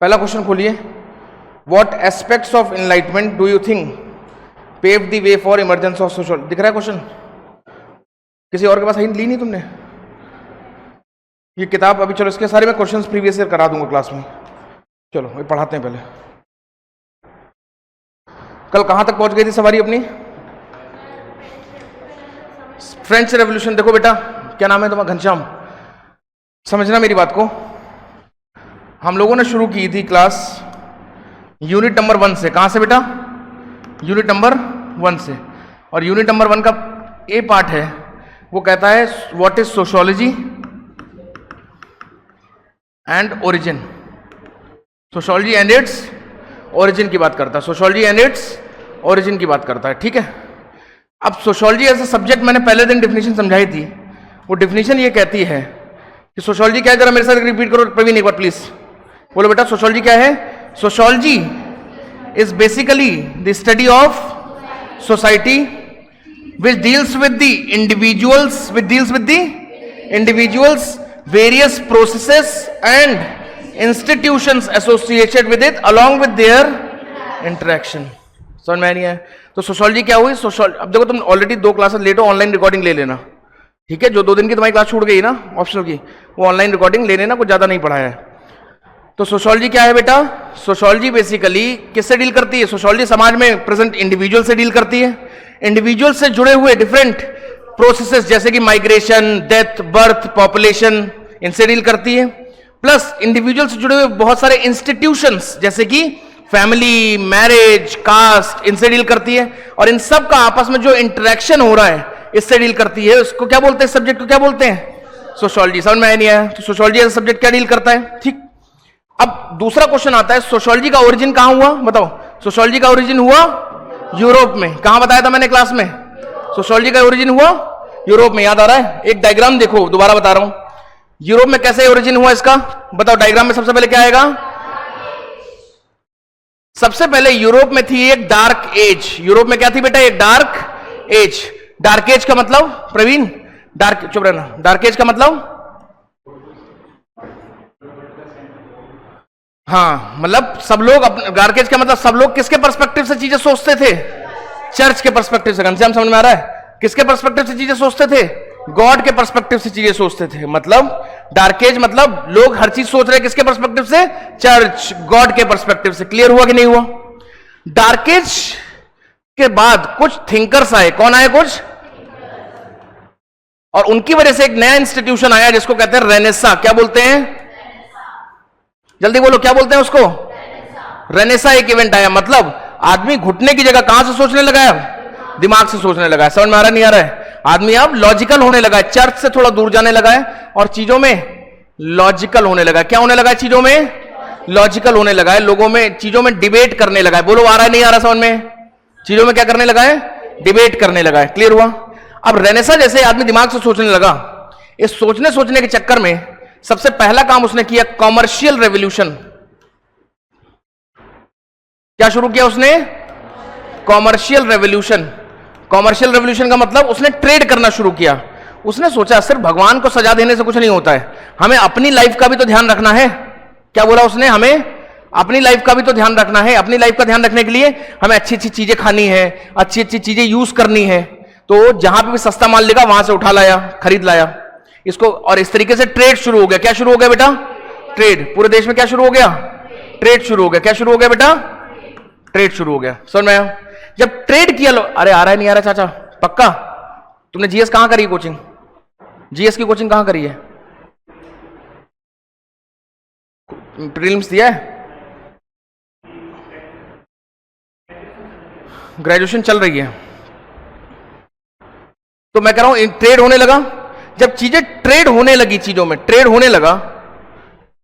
पहला क्वेश्चन खोलिए, what aspects of enlightenment do you think pave the way for emergence of social. दिख रहा है क्वेश्चन? किसी और के पास ली नहीं तुमने ये किताब? अभी चलो इसके सारे मैं क्वेश्चंस प्रीवियस ईयर करा दूंगा क्लास में। चलो ये पढ़ाते हैं पहले। कल कहां तक पहुंच गई थी सवारी अपनी? French revolution. देखो बेटा, क्या नाम है तुम्हारा? घनश्याम। समझना मेरी बात को, हम लोगों ने शुरू की थी क्लास यूनिट नंबर 1 से। कहां से बेटा? यूनिट नंबर 1 से। और यूनिट नंबर 1 का ए पार्ट है, वो कहता है what is sociology and origin. Sociology and its origin की बात करता है। सोशियोलॉजी एंड इट्स ओरिजिन की बात करता है, ठीक है। अब सोशियोलॉजी एज ए सब्जेक्ट मैंने पहले दिन डेफिनेशन समझाई थी। वो डेफिनेशन ये कहती है कि सोशियोलॉजी क्या है, जरा मेरे साथ रिपीट करो प्रवीण एक बार प्लीज। बोलो बेटा, सोशियोलॉजी क्या है? Sociology is basically the study of society which deals with the individuals, various processes and institutions associated with it along with their interaction। समझ में नहीं है? तो सोशियोलॉजी क्या हुई? अब देखो, तुम ऑलरेडी 2 क्लासेस लेट हो, ऑनलाइन रिकॉर्डिंग ले लेना, ठीक है। जो 2 दिन की तुम्हारी क्लास छूट गई ना ऑप्शनल की, वो ऑनलाइन रिकॉर्डिंग ले लेना, कुछ ज्यादा नहीं पढ़ाया है। तो सोशियोलॉजी क्या है बेटा? सोशियोलॉजी बेसिकली किससे डील करती है? सोशियोलॉजी समाज में प्रेजेंट इंडिविजुअल से डील करती है। इंडिविजुअल से जुड़े हुए डिफरेंट प्रोसेसेस जैसे कि माइग्रेशन, डेथ, बर्थ, पॉपुलेशन, इनसे डील करती है। प्लस इंडिविजुअल से जुड़े हुए बहुत सारे इंस्टीट्यूशंस जैसे कि फैमिली, मैरिज, कास्ट, इनसे डील करती है। और इन सब का आपस में जो इंटरेक्शन हो रहा है, इससे डील करती है। उसको क्या बोलते हैं? सब्जेक्ट को क्या बोलते हैं? सोशियोलॉजी। समझ में नहीं आया? तो सोशियोलॉजी एज सब्जेक्ट क्या डील करता है, ठीक। अब दूसरा क्वेश्चन आता है, सोशियोलॉजी का ओरिजिन कहां हुआ? बताओ। सोशियोलॉजी का ओरिजिन हुआ यूरोप में। कहां बताया था मैंने क्लास में? सोशियोलॉजी का ओरिजिन हुआ यूरोप में। याद आ रहा है? एक डायग्राम देखो, दोबारा बता रहा हूं। यूरोप में कैसे ओरिजिन हुआ इसका? बताओ। डायग्राम में सबसे पहले क्या आएगा? सबसे पहले यूरोप में थी एक डार्क एज। यूरोप में क्या थी बेटा? एक डार्क एज। डार्क एज का मतलब प्रवीण? डार्क, चुप रहना। डार्क एज का मतलब? हाँ, मतलब सब लोग डार्क एज का मतलब सब लोग किसके पर्सपेक्टिव से चीजें सोचते थे? चर्च के पर्सपेक्टिव से। घनश्याम समझ में आ रहा है? किसके पर्सपेक्टिव से चीजें सोचते थे? गॉड के पर्सपेक्टिव से चीजें सोचते थे। मतलब डार्क एज मतलब लोग हर चीज सोच रहे हैं किसके पर्सपेक्टिव से? चर्च, गॉड के पर्सपेक्टिव से। क्लियर हुआ कि नहीं हुआ? डार्क एज के बाद कुछ थिंकर्स आए। कौन आए? कुछ। और उनकी वजह से एक नया इंस्टीट्यूशन आया जिसको कहते हैं रेनेसा। क्या बोलते हैं? जल्दी बोलो, क्या बोलते हैं उसको? रेनेसा एक इवेंट आया। मतलब आदमी घुटने की जगह कहां से सोचने लगा है? दिमाग से सोचने लगा है। समझ में आ रहा नहीं आ रहा है? आदमी अब लॉजिकल होने लगा है, चर्च से थोड़ा दूर जाने लगा है और चीजों में लॉजिकल होने लगा है। क्या होने लगा है? चीजों में लॉजिकल होने लगा है। लोगों में चीजों में डिबेट करने लगा है। बोलो, आ रहा है नहीं आ रहा समझ में? चीजों में क्या करने लगा है? डिबेट करने लगा है। क्लियर हुआ? अब रेनेसा जैसे आदमी दिमाग से सोचने लगा, इस सोचने के चक्कर में सबसे पहला काम उसने किया कॉमर्शियल रेवोल्यूशन। क्या शुरू किया उसने? Commercial revolution. कॉमर्शियल रेवोल्यूशन का मतलब उसने ट्रेड करना शुरू किया। उसने सोचा सिर्फ भगवान को सजा देने से कुछ नहीं होता है, हमें अपनी लाइफ का भी तो ध्यान रखना है। क्या बोला उसने? हमें अपनी लाइफ का भी तो ध्यान रखना है। अपनी लाइफ का ध्यान रखने के लिए हमें अच्छी अच्छी चीजें खानी है, अच्छी अच्छी चीजें यूज करनी है। तो जहां पे भी सस्ता माल लेगा वहां से उठा लाया, खरीद लाया इसको। और इस तरीके से ट्रेड शुरू हो गया। क्या शुरू हो गया बेटा? ट्रेड। पूरे देश में क्या शुरू हो गया? ट्रेड शुरू हो गया। क्या शुरू हो गया बेटा? ट्रेड शुरू हो गया। समझ में आया? जब ट्रेड किया अरे आ रहा है नहीं आ रहा चाचा? पक्का? तुमने जीएस कहां करी कोचिंग? जीएस की कोचिंग कहां करी है? प्रीलिम्स दिया है? ग्रेजुएशन चल रही है? तो मैं कह रहा हूं ट्रेड होने लगा। जब चीजें ट्रेड होने लगी, चीजों में ट्रेड होने लगा,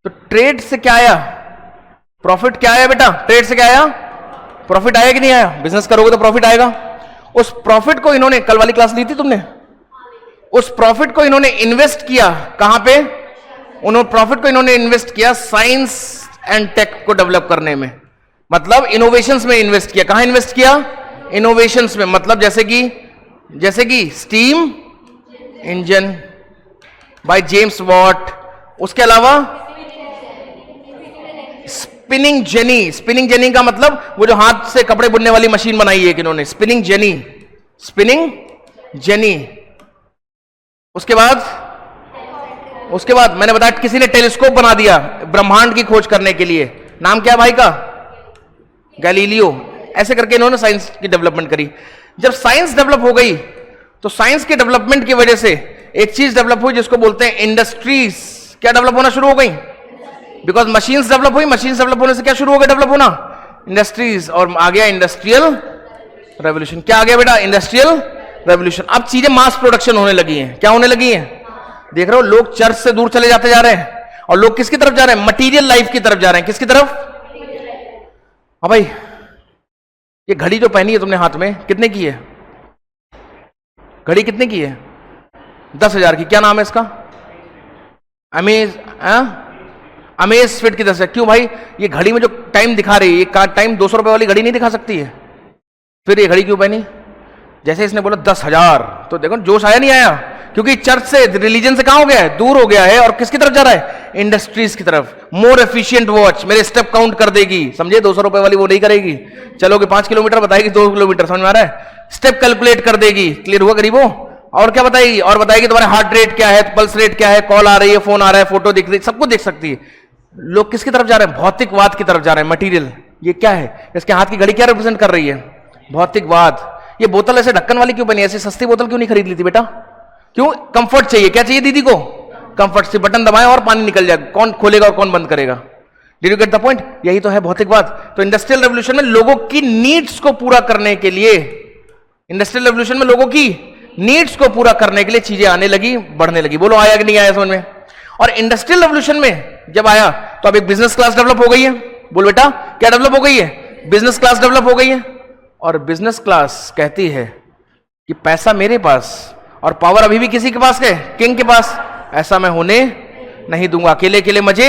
तो ट्रेड से क्या आया? प्रॉफिट। क्या आया बेटा? ट्रेड से क्या आया? प्रॉफिट आया कि नहीं आया? बिजनेस करोगे तो प्रॉफिट आएगा। उस प्रॉफिट को इन्होंने, कल वाली क्लास ली थी तुमने, उस प्रॉफिट को इन्होंने इन्वेस्ट किया। कहां पे? प्रॉफिट को इन्होंने इन्वेस्ट किया साइंस एंड टेक को डेवलप करने में। मतलब इनोवेशंस में इन्वेस्ट किया। कहां इन्वेस्ट किया? इनोवेशंस में। मतलब जैसे कि steam engine by James Watt, उसके अलावा स्पिनिंग जेनी। स्पिनिंग जेनी का मतलब वो जो हाथ से कपड़े बुनने वाली मशीन बनाई है इन्होंने, स्पिनिंग जेनी, स्पिनिंग जेनी। उसके बाद मैंने बताया किसी ने टेलीस्कोप बना दिया ब्रह्मांड की खोज करने के लिए, नाम क्या है भाई का? गैलीलियो। ऐसे करके इन्होंने साइंस की डेवलपमेंट करी। जब साइंस डेवलप हो गई तो साइंस के डेवलपमेंट की वजह से एक चीज डेवलप हुई जिसको बोलते हैं इंडस्ट्रीज। क्या डेवलप होना शुरू हो गई? बिकॉज मशीन्स डेवलप हुई, मशीन्स डेवलप होने से क्या शुरू हो गया डेवलप होना? इंडस्ट्रीज। और आ गया इंडस्ट्रियल रेवोल्यूशन। क्या आ गया बेटा? Industrial revolution. अब चीजें मास प्रोडक्शन होने लगी हैं। क्या होने लगी हैं? देख रहे हो, लोग चर्च से दूर चले जाते जा रहे हैं और लोग किसकी तरफ जा रहे हैं? मटीरियल लाइफ की तरफ जा रहे हैं। किसकी तरफ? हाँ भाई, ये घड़ी जो पहनी है तुमने हाथ में, कितने की है? घड़ी कितने की है? 10,000 की। क्या नाम है इसका? अमेज फिट की 10,000। क्यों भाई? ये घड़ी में जो टाइम दिखा रही है, ये टाइम 200 रुपए वाली घड़ी नहीं दिखा सकती है? फिर ये घड़ी क्यों पहनी? जैसे इसने बोला 10,000 तो देखो जोश आया नहीं आया? क्योंकि चर्च से, रिलीजन से कहां हो गया है? दूर हो गया है। और किसकी तरफ जा रहा है? इंडस्ट्रीज की तरफ। मोर एफिशिएंट वॉच, मेरे स्टेप काउंट कर देगी, समझे? 200 रुपए वाली वो नहीं करेगी, चलोगे 5 किलोमीटर बताएगी 2 किलोमीटर, समझ में आ रहा है? स्टेप कैलकुलेट कर देगी। क्लियर हुआ गरीबों? और क्या बताएगी? और बताएगी तुम्हारा हार्ट रेट क्या है, पल्स रेट क्या है, कॉल आ रही है, फोन आ रहा है, फोटो दिख रही है, सब कुछ देख सकती है। लोग किसकी तरफ जा रहे हैं? भौतिकवाद की तरफ जा रहे हैं। मटीरियल। ये क्या है? इसके हाथ की घड़ी क्या रिप्रेजेंट कर रही है? भौतिकवाद। ये बोतल ऐसे ढक्कन वाली क्यों बनी? ऐसी सस्ती बोतल क्यों नहीं खरीद ली थी बेटा? क्यों? कंफर्ट चाहिए। क्या चाहिए दीदी को? कंफर्ट। से बटन दबाएं और पानी निकल जाए, कौन खोलेगा और कौन बंद करेगा? Did you get the point? यही तो है भौतिकवाद। तो इंडस्ट्रियल रेवोल्यूशन में लोगों की नीड्स को पूरा करने के लिए, इंडस्ट्रियल रेवोल्यूशन में लोगों की नीड्स को पूरा करने के लिए चीजें आने लगी, बढ़ने लगी। बोलो आया कि नहीं आया समझ में? और इंडस्ट्रियल रेवोल्यूशन में जब आया तो अब एक बिजनेस क्लास डेवलप हो गई है। बोल बेटा, क्या डेवलप हो गई है? बिजनेस क्लास डेवलप हो गई है। और बिजनेस क्लास कहती है कि पैसा मेरे पास और पावर अभी भी किसी के पास है? किंग के पास। ऐसा मैं होने नहीं दूंगा, अकेले अकेले मजे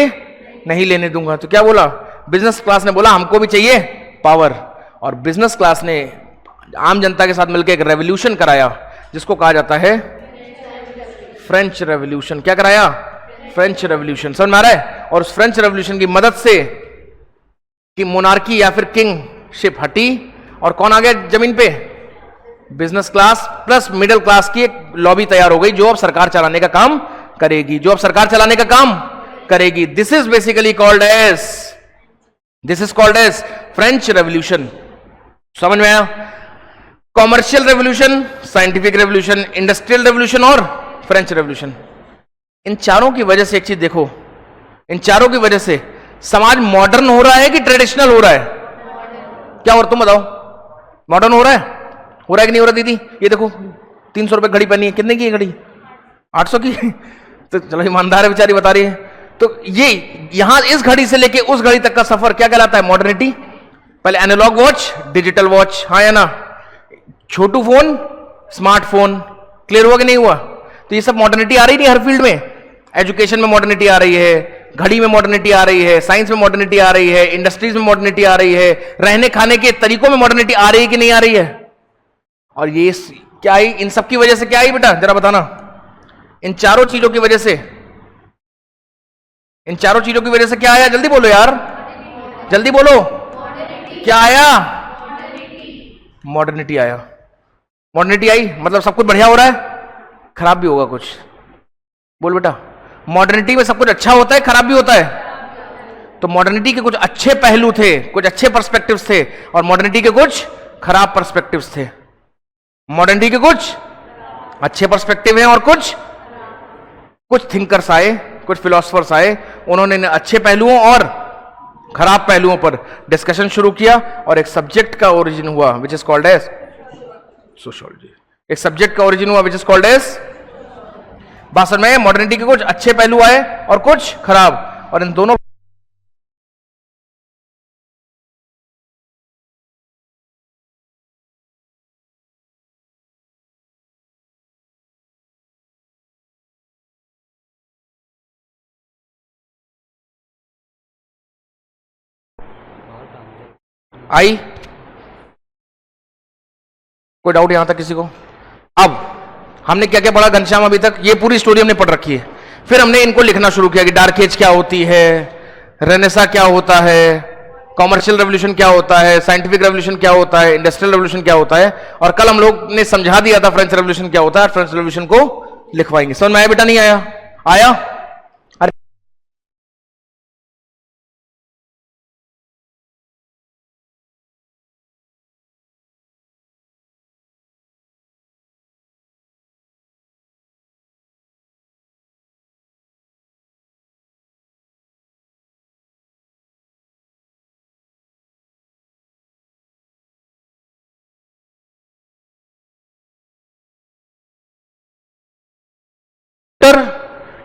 नहीं लेने दूंगा। तो क्या बोला बिजनेस क्लास ने? बोला हमको भी चाहिए पावर। और बिजनेस क्लास ने आम जनता के साथ मिलकर एक रेवोल्यूशन कराया जिसको कहा जाता है फ्रेंच रेवोल्यूशन। क्या कराया? French revolution. समझ में आ रहा है? और उस फ्रेंच रेवोल्यूशन की मदद से कि मोनार्की या फिर किंगशिप हटी और कौन आ गया जमीन पे? Business class plus middle class की एक लॉबी तैयार हो गई जो अब सरकार चलाने का काम करेगी, जो अब सरकार चलाने का काम करेगी। This is basically called as French revolution. समझ में आया? Commercial revolution, scientific revolution, industrial revolution और फ्रेंच रेवोल्यूशन। इन चारों की वजह से एक चीज देखो, इन चारों की वजह से समाज मॉडर्न हो रहा है कि ट्रेडिशनल हो रहा है? क्या और तुम बताओ, मॉडर्न हो रहा है? हो रहा है कि नहीं हो रहा दीदी? ये देखो 300 रुपए घड़ी पहनी है, कितने की है घड़ी? 800 की। तो चलो ईमानदार है बेचारी, बता रही है। तो ये यहां इस घड़ी से लेके उस घड़ी तक का सफर क्या कहलाता है? मॉडर्निटी। पहले एनालॉग वॉच, डिजिटल वॉच, हाँ या ना? छोटू फोन, स्मार्टफोन। क्लियर हुआ कि नहीं हुआ? तो ये सब मॉडर्निटी आ रही नहीं हर फील्ड में। एजुकेशन में मॉडर्निटी आ रही है, घड़ी में मॉडर्निटी आ रही है, साइंस में मॉडर्निटी आ रही है, इंडस्ट्रीज में मॉडर्निटी आ रही है, रहने खाने के तरीकों में मॉडर्निटी आ रही है कि नहीं आ रही है? और ये क्या आई? इन सब की वजह से क्या आई बेटा, जरा बताना। इन चारों चीजों की वजह से, इन चारों चीजों की वजह से क्या आया? जल्दी बोलो यार, जल्दी बोलो। क्या आया? मॉडर्निटी आया। मॉडर्निटी आई मतलब सब कुछ बढ़िया हो रहा है, खराब भी होगा कुछ। बोल बेटा, मॉडर्निटी में सब कुछ अच्छा होता है, खराब भी होता है? तो मॉडर्निटी के कुछ अच्छे पहलू थे, कुछ अच्छे पर्सपेक्टिव्स थे, और मॉडर्निटी के कुछ खराब पर्सपेक्टिव्स थे। मॉडर्निटी के कुछ अच्छे पर्सपेक्टिव हैं और कुछ थिंकर्स आए, कुछ फिलोसफर्स आए, उन्होंने अच्छे पहलुओं और खराब पहलुओं पर डिस्कशन शुरू किया और एक सब्जेक्ट का ओरिजिन हुआ which is called as sociology. एक सब्जेक्ट का ओरिजिन हुआ विच इज कॉल्ड एज, बात समझ में? मॉडर्निटी के कुछ अच्छे पहलू आए और कुछ खराब, और इन दोनों आई। कोई डाउट यहां तक किसी को? अब हमने क्या क्या पढ़ा घनश्याम अभी तक? ये पूरी स्टोरी हमने पढ़ रखी है। फिर हमने इनको लिखना शुरू किया कि डार्क एज क्या होती है, रेनेसा क्या होता है, कॉमर्शियल रेवोल्यूशन क्या होता है, साइंटिफिक रेवोल्यूशन क्या होता है, इंडस्ट्रियल रेवोल्यूशन क्या होता है, और कल हम लोग ने समझा दिया था फ्रेंच रेवोल्यूशन क्या होता है। फ्रेंच रेवोल्यूशन को लिखवाएंगे। समझ में आया बेटा? नहीं आया? आया? अरे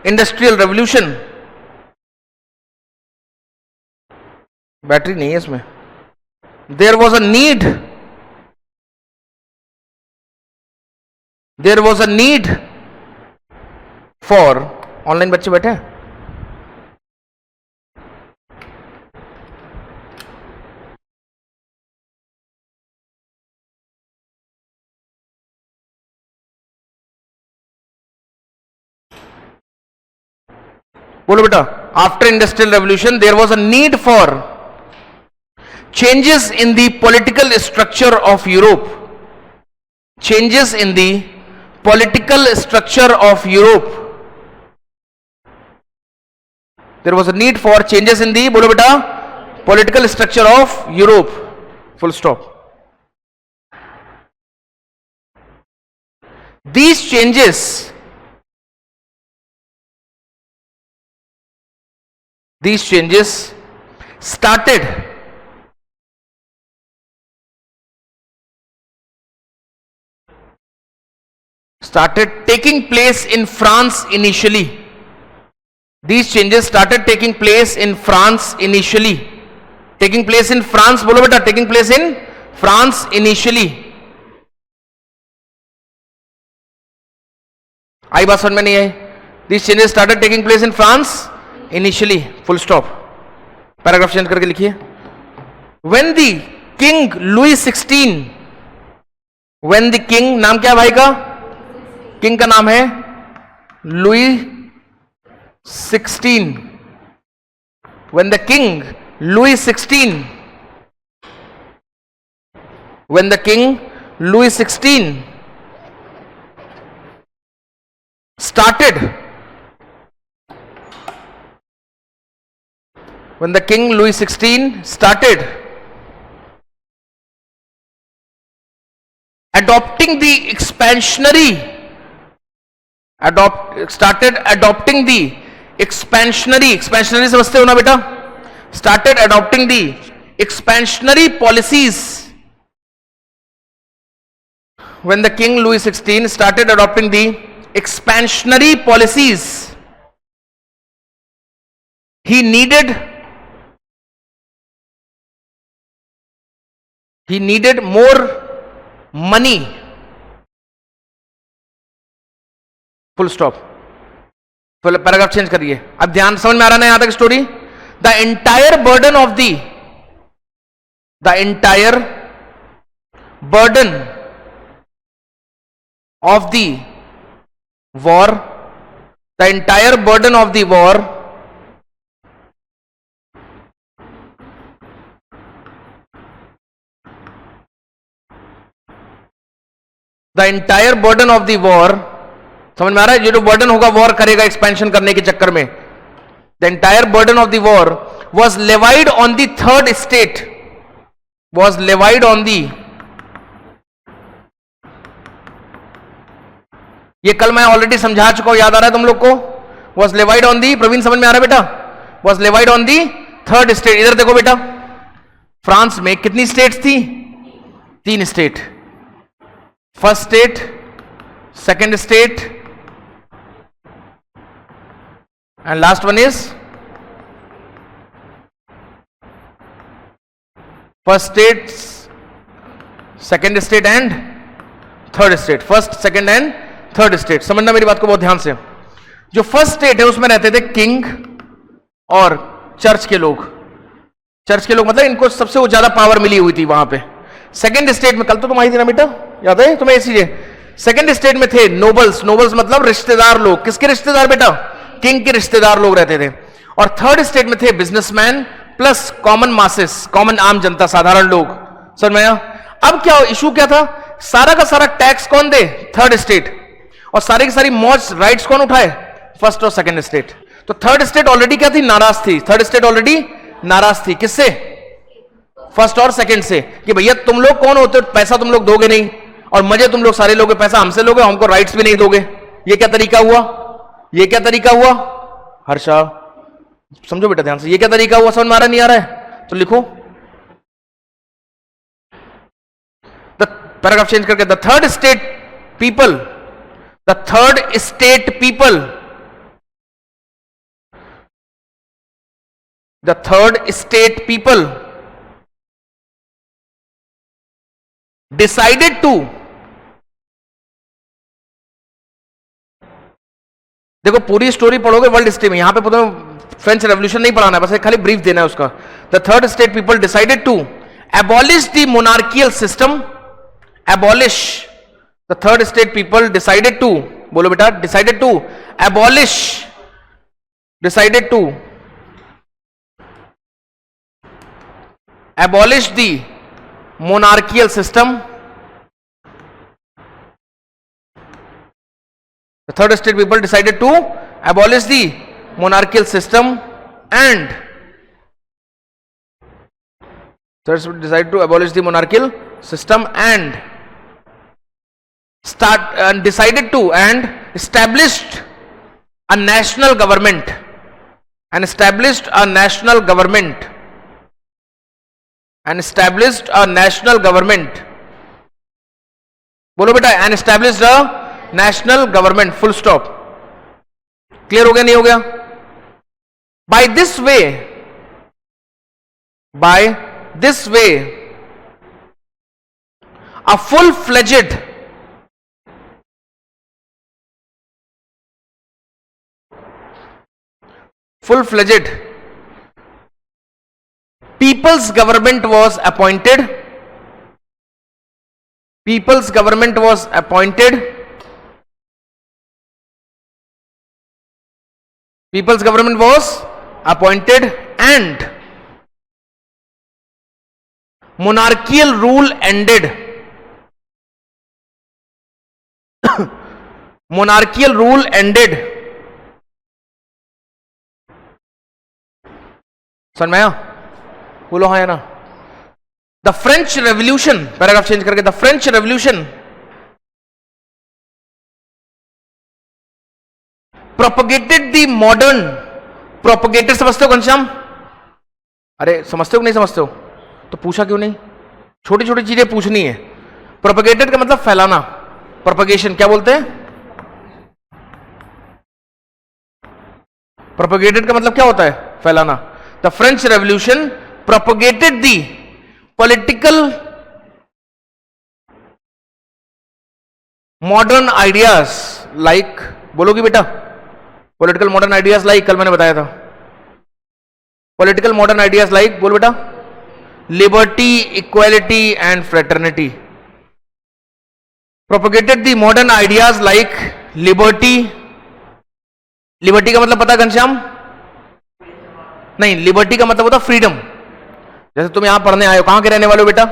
इंडस्ट्रियल रेवोल्यूशन, बैटरी नहीं है इसमें। There was a need for, online बच्चे बैठे हैं? बोलो बेटा। After industrial revolution there was a need for changes in the political structure of Europe. Changes in the political structure of Europe. There was a need for changes in the, bolo beta, political structure of Europe. Full stop. These changes started taking place in France initially. These changes started taking place in France initially. Taking place in France, bolo beta, taking place in France initially. आई बात समझ में नहीं आई? These changes started taking place in France initially. Full stop. Paragraph change करके लिखिए। When the King Louis XVI, when the King, नाम क्या भाई का? किंग का नाम है Louis 16। When the king Louis 16, when the king Louis 16 started, when the king Louis 16 started adopting the expansionary, started adopting the expansionary समझते हो ना बेटा? Started adopting the expansionary policies. When the King Louis XVI started adopting the expansionary policies, he needed more money. Full stop. Paragraph change करिए। अब ध्यान, समझ में आ रहा है यहां तक story? The entire burden of the war, the entire burden of the war समझ में आ रहा है? ये जो बर्डन होगा वॉर करेगा एक्सपेंशन करने के चक्कर में, the entire burden of the war was levied on the third state, was levied on दी, ये कल मैं ऑलरेडी समझा चुका हूं, याद आ रहा है तुम लोग को? Was levied on the, Praveen समझ में आ रहा है बेटा? Was levied on the third state. इधर देखो बेटा, फ्रांस में कितनी स्टेट्स थी? 3 state. First state, second state, and last one is first state, second state and third state. First, second and third state. समझना मेरी बात को बहुत ध्यान से। जो फर्स्ट स्टेट है उसमें रहते थे किंग और चर्च के लोग। चर्च के लोग मतलब इनको सबसे ज्यादा पावर मिली हुई थी वहां पे। सेकेंड स्टेट में, कल तो तुम आई थी ना बेटा, याद है तुम्हें? ये चीजें सेकेंड स्टेट में थे नोबल्स। नोबल्स मतलब रिश्तेदार लोग। किसके रिश्तेदार बेटा? किंग के रिश्तेदार लोग रहते थे। और थर्ड स्टेट में थे businessman plus common masses, common आम जनता, साधारण लोग। समझ में आया? अब क्या इशू क्या था? सारा का सारा टैक्स कौन दे? Third state. और सारी की सारी मौज राइट्स कौन उठाए? फर्स्ट और सेकंड स्टेट। तो थर्ड स्टेट ऑलरेडी क्या थी? नाराज थी। थर्ड स्टेट ऑलरेडी नाराज थी। किससे? फर्स्ट और सेकंड से, कि भैया तुम लोग कौन होते हो, पैसा तुम लोग दोगे नहीं, और मजे तुम लोग सारे लोगे, पैसा हमसे लोगे, हमको राइट्स भी नहीं दोगे। ये क्या तरीका हुआ? ये क्या तरीका हुआ? हर्षा समझो बेटा ध्यान से, ये क्या तरीका हुआ? समझ में आ रहा नहीं आ रहा है? तो लिखो पैराग्राफ चेंज करके, the third state people, the third state people, the third state people decided to, देखो पूरी स्टोरी पढ़ोगे वर्ल्ड हिस्ट्री में, यहां पे फ्रेंच रेवोल्यूशन नहीं पढ़ाना है, बस खाली ब्रीफ देना है उसका। The third state people decided to abolish the monarchical system, abolish, the third state people decided to, बोलो बेटा, decided to abolish, decided to abolish the monarchical system, the third state people decided to abolish the monarchical system and decided to abolish the monarchical system and decided to and established a national government, and established a national government, and established a national government, बोलो बेटा, and established a national government, full stop। Clear हो गया नहीं हो गया? by this way a full-fledged people's government was appointed, people's government was appointed, people's government was appointed and monarchical rule ended, monarchical rule ended। समझ में आया? बोलो हाँ या ना? The French revolution, paragraph change करके, the French revolution propagated the modern, propagated समझते हो घनश्याम? अरे समझते हो कि नहीं समझते हो? तो पूछा क्यों नहीं? छोटी छोटी चीजें पूछनी है। प्रोपगेटेड का मतलब फैलाना, प्रोपगेशन क्या बोलते हैं? प्रोपगेटेड का मतलब क्या होता है? फैलाना। The French revolution propagated the political modern ideas like, बोलोगी बेटा? पॉलिटिकल मॉडर्न आइडियाज लाइक, कल मैंने बताया था। पॉलिटिकल मॉडर्न आइडियाज लाइक, बोल बेटा, liberty, equality and fraternity, propagated the modern ideas like liberty, liberty का मतलब पता है घनश्याम? नहीं, liberty का मतलब होता फ्रीडम। जैसे तुम यहां पढ़ने आए हो, कहां के रहने वाले हो बेटा?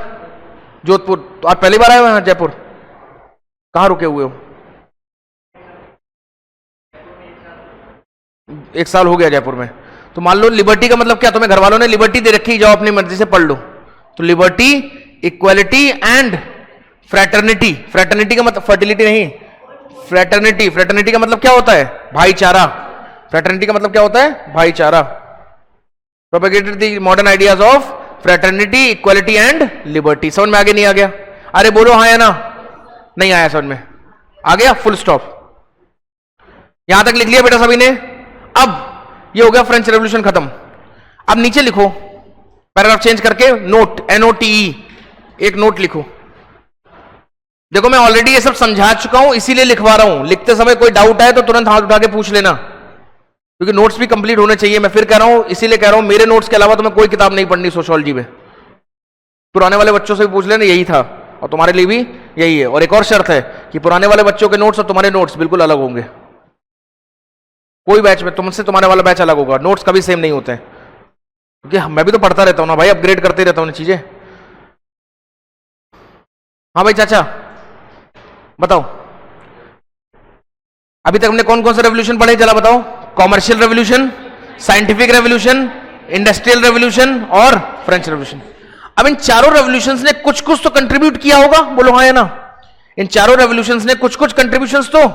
जोधपुर। तो आज पहली बार आए हो यहां जयपुर? कहां रुके हुए हो? 1 साल हो गया जयपुर में। तो मान लो लिबर्टी का मतलब क्या, तुम्हें घर वालों ने लिबर्टी दे रखी, जाओ अपनी मर्जी से पढ़ लो। तो liberty, equality and fraternity, fraternity का मतलब फर्टिलिटी नहीं, फ्रैटर्निटी, फ्रैटर्निटी का मतलब क्या होता है? भाईचारा। फ्रैटर्निटी का मतलब क्या होता है? भाईचारा। Propagated the modern ideas of fraternity, equality and liberty. समझ में आगे नहीं आ गया? अरे बोलो हाँ या ना? नहीं आया समझ में? आ गया? Full stop. यहां तक लिख लिया बेटा सभी ने? अब ये हो गया फ्रेंच रेवोल्यूशन खत्म। अब नीचे लिखो, पैराग्राफ चेंज करके, नोट, NOTE, एक नोट लिखो। देखो मैं ऑलरेडी ये सब समझा चुका हूं, इसीलिए लिखवा रहा हूं। लिखते समय कोई डाउट आए तो तुरंत हाथ उठा के पूछ लेना, क्योंकि नोट्स भी कंप्लीट होने चाहिए। मैं फिर कह रहा हूं, इसीलिए कह रहा हूं, मेरे नोट्स के अलावा तुम्हें कोई किताब नहीं पढ़नी सोशियोलॉजी में। पुराने वाले बच्चों से भी पूछ लेना, यही था, और तुम्हारे लिए भी यही है। और एक और शर्त है कि पुराने वाले बच्चों के नोट्स और तुम्हारे नोट्स बिल्कुल अलग होंगे। कोई बैच में तुमसे तुम्हारे वाला बैच अलग होगा, नोट्स कभी सेम नहीं होते हैं, क्योंकि मैं भी तो पढ़ता रहता हूं ना भाई, अपग्रेड करते रहता हूं चीजें। हाँ भाई चाचा बताओ, अभी तक हमने कौन कौन से रेवोल्यूशन पढ़े, जरा बताओ। Commercial revolution, scientific revolution, industrial revolution और फ्रेंच रेवोल्यूशन। अब इन चारों रेवोल्यूशंस ने कुछ कुछ तो कंट्रीब्यूट किया होगा, बोलो हाँ या ना। इन चारों रेवोल्यूशंस ने कुछ कुछ कंट्रीब्यूशंस तो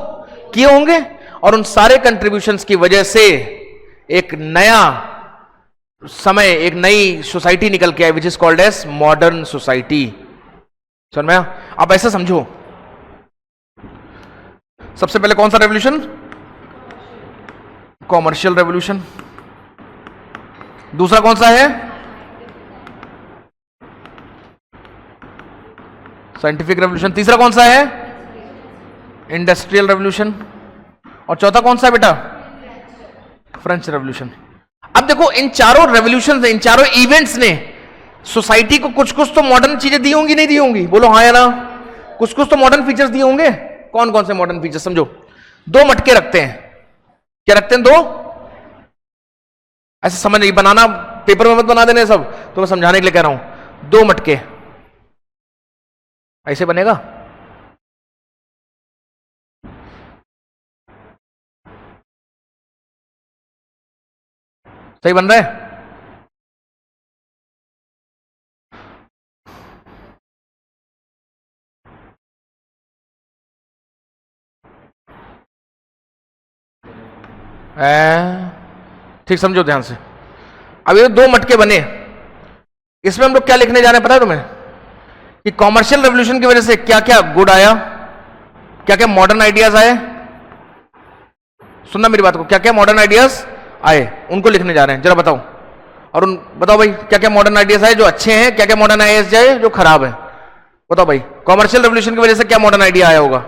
किए होंगे, और उन सारे कंट्रीब्यूशंस की वजह से एक नया समय, एक नई सोसाइटी निकल के आई, which is called as modern society. समझ में? आप ऐसा समझो, सबसे पहले कौन सा रेवोल्यूशन? Commercial revolution. दूसरा कौन सा है? Scientific revolution. तीसरा कौन सा है? Industrial revolution. और चौथा कौन सा है बेटा? French revolution. अब देखो, इन चारों रेवोल्यूशन, इन चारों इवेंट्स ने सोसाइटी को कुछ कुछ तो मॉडर्न चीजें दी होंगी, नहीं दी होंगी? बोलो हाँ या ना। कुछ कुछ तो मॉडर्न फीचर्स दिए होंगे। कौन कौन से मॉडर्न फीचर्स? समझो, दो मटके रखते हैं। क्या रखते हैं? दो। ऐसे समझ नहीं, बनाना पेपर में मत बना देने सब, तो मैं समझाने के लिए कह रहा हूं। दो मटके ऐसे बनेगा? सही बन रहा है? ठीक समझो ध्यान से। अब ये दो मटके बने, इसमें हम लोग क्या लिखने जा रहे हैं पता है तुम्हें? कि कॉमर्शियल रेवोल्यूशन की वजह से क्या क्या गुड आया, क्या क्या मॉडर्न आइडियाज आए। सुनना मेरी बात को, क्या क्या मॉडर्न आइडियाज आए उनको लिखने जा रहे हैं, जरा बताओ। और उन बताओ भाई, क्या क्या मॉडर्न आइडियाज आए जो अच्छे हैं, क्या क्या मॉडर्न आइडियाज आए जो खराब है। बताओ भाई, कॉमर्शियल रेवोल्यूशन की वजह से क्या मॉडर्न आइडिया आया होगा?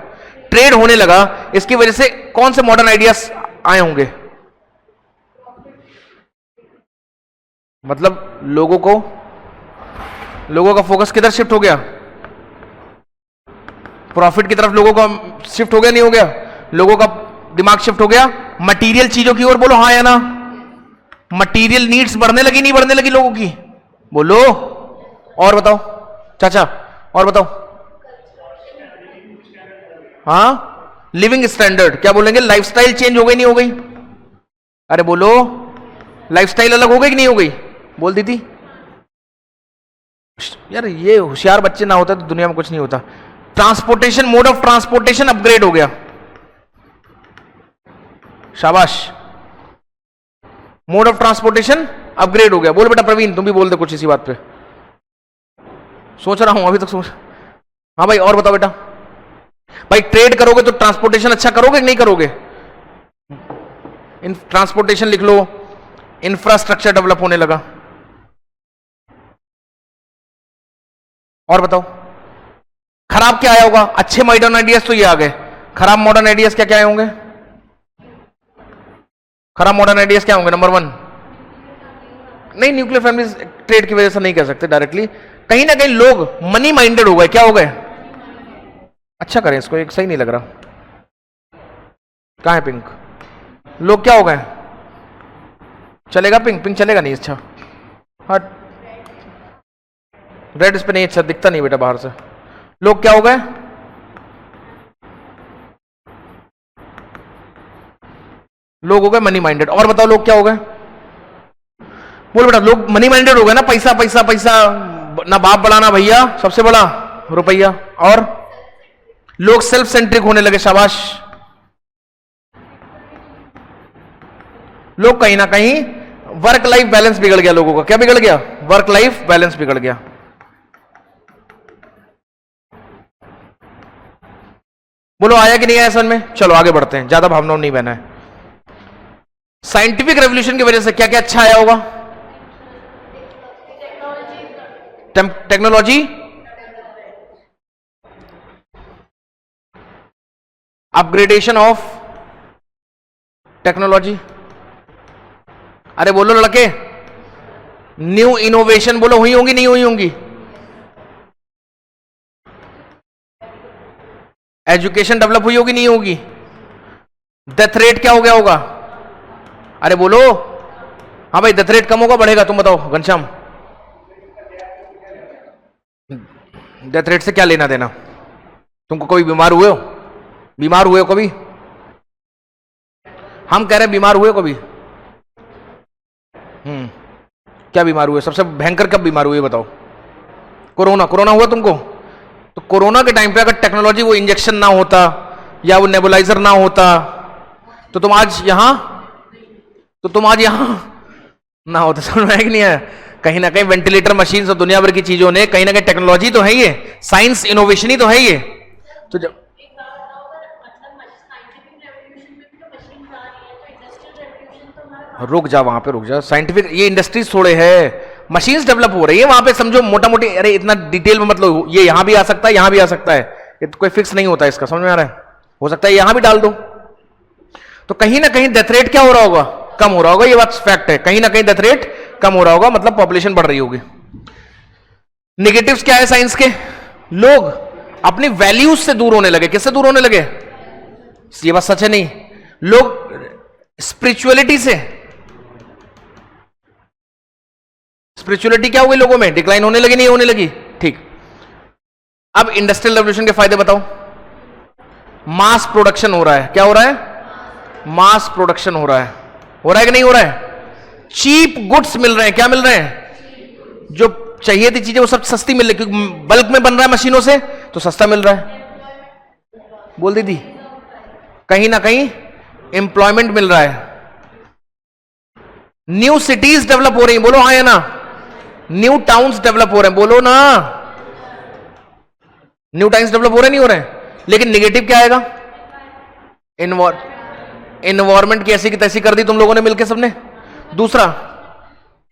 ट्रेड होने लगा, इसकी वजह से कौन से मॉडर्न आइडियाज आए होंगे? मतलब लोगों का फोकस किधर शिफ्ट हो गया? प्रॉफिट की तरफ लोगों का शिफ्ट हो गया, नहीं हो गया? लोगों का दिमाग शिफ्ट हो गया मटेरियल चीजों की ओर। बोलो हाँ या ना। मटेरियल नीड्स बढ़ने लगी, नहीं बढ़ने लगी लोगों की? बोलो। और बताओ चाचा, और बताओ। हाँ, लिविंग स्टैंडर्ड, क्या बोलेंगे? लाइफस्टाइल चेंज हो गई, नहीं हो गई? अरे बोलो, लाइफस्टाइल अलग हो गई कि नहीं हो गई? बोल दी थी यार। ये होशियार बच्चे ना होता तो दुनिया में कुछ नहीं होता। Transportation, mode of transportation upgrade हो गया। शाबाश, मोड ऑफ ट्रांसपोर्टेशन अपग्रेड हो गया। बोल बेटा प्रवीण, तुम भी बोल दे कुछ इसी बात पे। सोच रहा हूं अभी तक सोच। हाँ भाई, और बताओ बेटा। भाई ट्रेड करोगे तो ट्रांसपोर्टेशन अच्छा करोगे कि नहीं करोगे? इन ट्रांसपोर्टेशन लिख लो, इंफ्रास्ट्रक्चर डेवलप होने लगा। और बताओ, खराब क्या आया होगा? अच्छे मॉडर्न आइडियाज तो ये आ गए, खराब मॉडर्न आइडियाज क्या क्या आए होंगे? खराब मॉडर्न आइडियाज क्या होंगे? नंबर 1, नहीं, न्यूक्लियर फैमिली ट्रेड की वजह से नहीं कह सकते डायरेक्टली। कहीं ना कहीं लोग मनी माइंडेड हो गए। क्या हो गए? अच्छा करें इसको, एक सही नहीं लग रहा। कहां है पिंक? लोग क्या हो गए? चलेगा पिंक? पिंक चलेगा नहीं। अच्छा हट, रेड इस पे नहीं अच्छा दिखता नहीं बेटा बाहर से। लोग क्या हो गए? लोग हो गए मनी माइंडेड। और बताओ लोग क्या हो गए? बोल बेटा, लोग मनी माइंडेड हो गए ना। पैसा पैसा पैसा, ना बाप बड़ा ना भैया, सबसे बड़ा रुपया। और लोग सेल्फ सेंट्रिक होने लगे। शाबाश। लोग कहीं ना कहीं, वर्क लाइफ बैलेंस बिगड़ गया लोगों का। क्या बिगड़ गया? वर्क लाइफ बैलेंस बिगड़ गया। बोलो आया कि नहीं आया समझ में? चलो आगे बढ़ते हैं, ज्यादा भावनाओं नहीं बहना है। साइंटिफिक रेवोल्यूशन की वजह से क्या क्या अच्छा आया होगा? Technology, upgradation of technology. अरे बोलो लड़के, न्यू इनोवेशन बोलो, हुई होंगी नहीं हुई होंगी? एजुकेशन डेवलप हुई होगी नहीं होगी? डेथ रेट क्या हो गया होगा? अरे बोलो, हाँ भाई डेथ रेट कम होगा बढ़ेगा, तुम बताओ घनश्याम। डेथ रेट से क्या लेना देना? तुमको कभी बीमार हुए हो? बीमार हुए हो कभी? हम कह रहे हैं बीमार हुए हो कभी? क्या बीमार हुए? सबसे भयंकर कब बीमार हुए बताओ? कोरोना। कोरोना हुआ तुमको? तो कोरोना के टाइम पे अगर टेक्नोलॉजी वो इंजेक्शन ना होता या वो नेबुलाइजर ना होता तो तुम आज यहां ना होते। समझ में आया कि नहीं आया? कहीं ना कहीं वेंटिलेटर मशीन और दुनिया भर की चीजों ने कहीं ना कहीं टेक्नोलॉजी तो है ये, साइंस इनोवेशन ही तो है ये। तो जब रुक जा, वहां पे रुक जा, साइंटिफिक ये इंडस्ट्रीज थोड़े है, मशीन्स डेवलप हो रही है वहां पे, समझो मोटा मोटी। अरे इतना डिटेल में मतलब ये यहां भी आ सकता है, यहां भी आ सकता है, ये तो कोई फिक्स नहीं होता इसका। समझ में आ रहा है? हो सकता है यहां भी डाल दो। तो कहीं ना कहीं डेथ रेट क्या हो रहा होगा? कम हो रहा होगा, ये बात फैक्ट है। कहीं ना कहीं डेथ रेट कम हो रहा होगा, मतलब पॉपुलेशन बढ़ रही होगी। नेगेटिव्स क्या है साइंस के? लोग अपनी वैल्यूज से दूर होने लगे। किससे दूर होने लगे? ये बात सच है नहीं? लोग स्पिरिचुअलिटी से, स्पिरिचुअलिटी क्या हो गई लोगों में? डिक्लाइन होने लगी, नहीं होने लगी? ठीक। अब इंडस्ट्रियल रेवोल्यूशन के फायदे बताओ। मास प्रोडक्शन हो रहा है। क्या हो रहा है? मास प्रोडक्शन हो रहा है। हो रहा है कि नहीं हो रहा है? चीप गुड्स मिल रहे हैं। क्या मिल रहे हैं? जो चाहिए थी चीजें वो सब सस्ती मिल रही, क्योंकि बल्क में बन रहा है मशीनों से तो सस्ता मिल रहा है। बोल दीदी, कहीं ना कहीं एम्प्लॉयमेंट मिल रहा है। न्यू सिटीज डेवलप हो रही हैं। बोलो हाँ या ना? न्यू टाउन्स डेवलप हो रहे हैं। बोलो ना? न्यू टाउन्स डेवलप हो रहे नहीं हो रहे? लेकिन निगेटिव क्या आएगा? इन्वायरमेंट की ऐसी की तैसी कर दी तुम लोगों ने मिलकर सबने। दूसरा,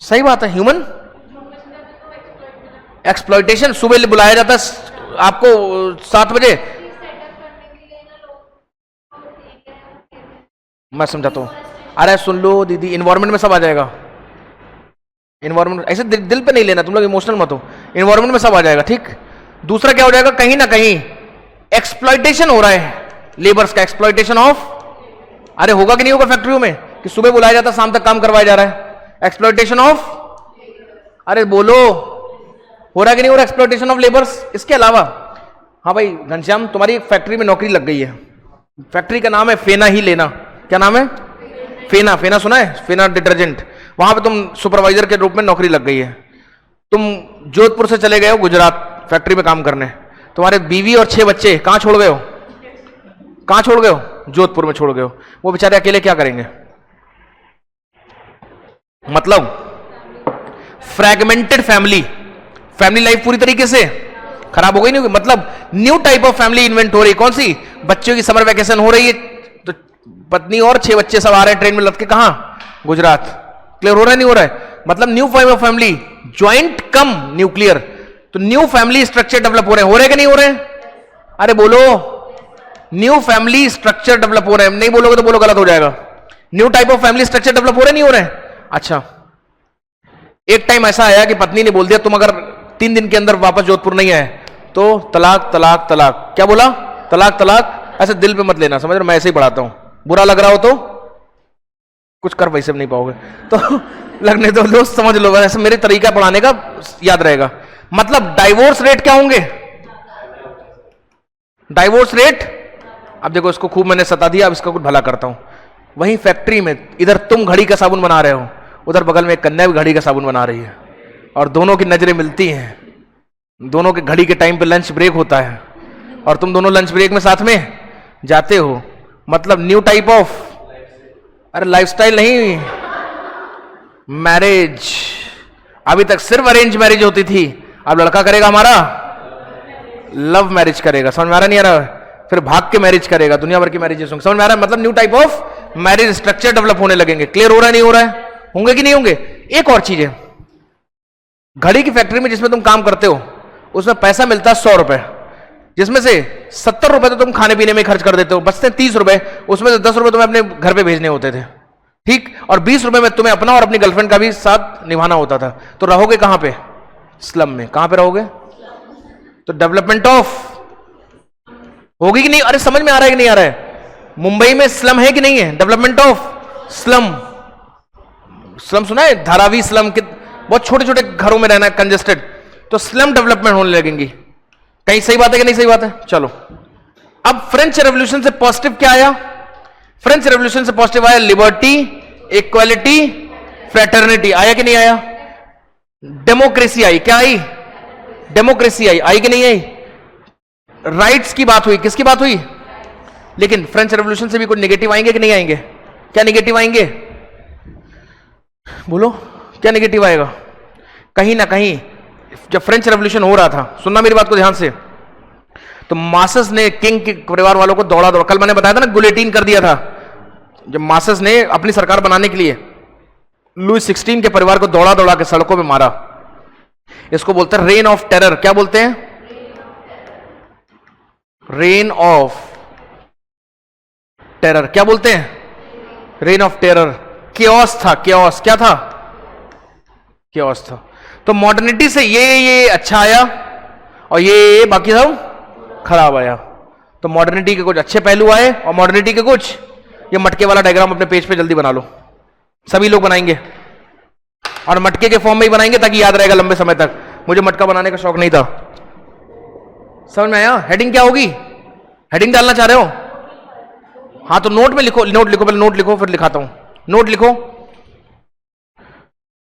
सही बात है, ह्यूमन एक्सप्लॉइटेशन। सुबह बुलाया जाता है आपको 7 बजे। मैं समझाता हूं। अरे सुन लो दीदी, इन्वायरमेंट में सब आ जाएगा। इन्वायरमेंट ऐसे दिल पे नहीं लेना, तुम लोग इमोशनल मत हो। इन्वायरमेंट में सब आ जाएगा, ठीक। दूसरा क्या हो जाएगा? कहीं ना कहीं एक्सप्लॉइटेशन हो रहा है, लेबर्स का एक्सप्लॉइटेशन ऑफ। अरे होगा कि नहीं होगा फैक्ट्रियों में कि सुबह बुलाया जाता शाम तक काम करवाया जा रहा है? Exploitation of. अरे बोलो, हो रहा है कि नहीं हो रहा एक्सप्लॉइटेशन ऑफ लेबर्स? इसके अलावा, हाँ भाई घनश्याम, तुम्हारी एक फैक्ट्री में नौकरी लग गई है। फैक्ट्री का नाम है फेना ही लेना। क्या नाम है? फेना। फेना सुना है? फेना डिटर्जेंट। वहां पे तुम सुपरवाइजर के रूप में नौकरी लग गई है। तुम जोधपुर से चले गए हो गुजरात फैक्ट्री में काम करने। तुम्हारे बीवी और 6 बच्चे कहां छोड़ गए हो? कहां छोड़ गए हो? जोधपुर में छोड़ गए हो। वो बेचारे अकेले क्या करेंगे? मतलब फ्रैगमेंटेड फैमिली, फैमिली लाइफ पूरी तरीके से खराब हो गई। नहीं, मतलब new type of family invent हो रही। कौन सी? बच्चों की समर वैकेशन हो रही है, तो पत्नी और 6 बच्चे सब आ रहे हैं ट्रेन में लग के। कहां? गुजरात। क्लियर हो रहा है नहीं हो रहा है? मतलब new type of family, joint come nuclear. तो न्यू फैमिली स्ट्रक्चर डेवलप हो रहे हैं। हो रहे कि नहीं हो रहे? अरे बोलो, न्यू फैमिली स्ट्रक्चर डेवलप हो रहे हैं। नहीं बोलोगे तो बोलो गलत हो जाएगा। New type of family structure develop हो रहे नहीं हो रहे? अच्छा, एक टाइम ऐसा आया कि पत्नी ने बोल दिया तुम अगर 3 दिन के अंदर वापस जोधपुर नहीं आए तो तलाक तलाक तलाक। क्या बोला? तलाक तलाक। ऐसे दिल पे मत लेना, समझ रहे? मैं ऐसे ही पढ़ाता हूं, बुरा लग रहा हो तो कुछ कर वैसे नहीं पाओगे तो लगने दो दोस्त, समझ लो। ऐसे मेरे तरीका पढ़ाने का याद रहेगा। मतलब डाइवोर्स रेट क्या होंगे? Divorce rate. अब देखो, इसको खूब मैंने सता दिया, अब इसका कुछ भला करता हूं। वहीं फैक्ट्री में इधर तुम घड़ी का साबुन बना रहे हो, उधर बगल में एक कन्या भी घड़ी का साबुन बना रही है, और दोनों की नजरें मिलती हैं। दोनों के घड़ी के टाइम पे लंच ब्रेक होता है और तुम दोनों लंच ब्रेक में साथ में जाते हो। मतलब न्यू टाइप ऑफ, अरे लाइफस्टाइल नहीं, मैरिज। अभी तक सिर्फ अरेंज मैरिज होती थी, अब लड़का करेगा हमारा लव मैरिज करेगा। समझ में आ रहा नहीं आ रहा? फिर भाग के मैरिज करेगा, दुनिया भर की मैरिजेस होंगी। समझ में आ रहा है? मतलब new type of marriage structure develop होने लगेंगे। क्लियर हो रहा है नहीं हो रहा है? होंगे कि नहीं होंगे? एक और चीज है, घड़ी की फैक्ट्री में जिसमें तुम काम करते हो उसमें पैसा मिलता है 100 रुपए, जिसमें से 70 रुपए तो तुम खाने पीने में खर्च कर देते हो, बचते 30 रुपए। उसमें से 10 रुपए तुम्हें अपने घर पे भेजने होते थे, ठीक। और 20 रुपए में तुम्हें अपना और अपनी गर्लफ्रेंड का भी साथ निभाना होता था। तो रहोगे कहां पे? स्लम में। कहां पे रहोगे? तो डेवलपमेंट ऑफ होगी कि नहीं? अरे समझ में आ रहा है कि नहीं आ रहा है? मुंबई में स्लम है कि नहीं है? Development of slum. स्लम सुना है, धारावी स्लम के, बहुत छोटे छोटे घरों में रहना, कंजेस्टेड, तो स्लम डेवलपमेंट होने लगेंगी। कहीं सही बात है कि नहीं सही बात है? चलो, अब फ्रेंच रेवोल्यूशन से पॉजिटिव क्या आया? फ्रेंच रेवोल्यूशन से पॉजिटिव आया लिबर्टी, इक्वालिटी, फ्रेटर्निटी। आया कि नहीं आया? डेमोक्रेसी आई। क्या आई? डेमोक्रेसी आई। आई कि नहीं आई? राइट्स की बात हुई। किसकी बात हुई? लेकिन फ्रेंच रेवोल्यूशन से भी कुछ नेगेटिव आएंगे कि नहीं आएंगे? क्या नेगेटिव आएंगे? बोलो, क्या नेगेटिव आएगा? कहीं ना कहीं जब फ्रेंच रेवोल्यूशन हो रहा था, सुनना मेरी बात को ध्यान से, तो मासेस ने किंग के परिवार वालों को दौड़ा दौड़ा, कल मैंने बताया था ना, गुलेटिन कर दिया था। जब मासेस ने अपनी सरकार बनाने के लिए लुई 16 के परिवार को दौड़ा दौड़ा के सड़कों में मारा। इसको बोलते हैं रेन ऑफ टेरर। क्या बोलते हैं? Rain of terror. क्या बोलते हैं? Rain of terror. केओस था, केओस। क्या था? केओस था। तो मॉडर्निटी से ये अच्छा आया और ये बाकी सब खराब आया। तो मॉडर्निटी के कुछ अच्छे पहलू आए और मॉडर्निटी के कुछ, ये मटके वाला डायग्राम अपने पेज पे जल्दी बना लो, सभी लोग बनाएंगे और मटके के फॉर्म में ही बनाएंगे ताकि याद रहेगा लंबे समय तक। मुझे मटका बनाने का शौक नहीं था। समझ में आया? हेडिंग क्या होगी? हेडिंग डालना चाह रहे हो? हाँ तो नोट में लिखो, नोट लिखो, पहले नोट लिखो फिर लिखाता हूं। नोट लिखो।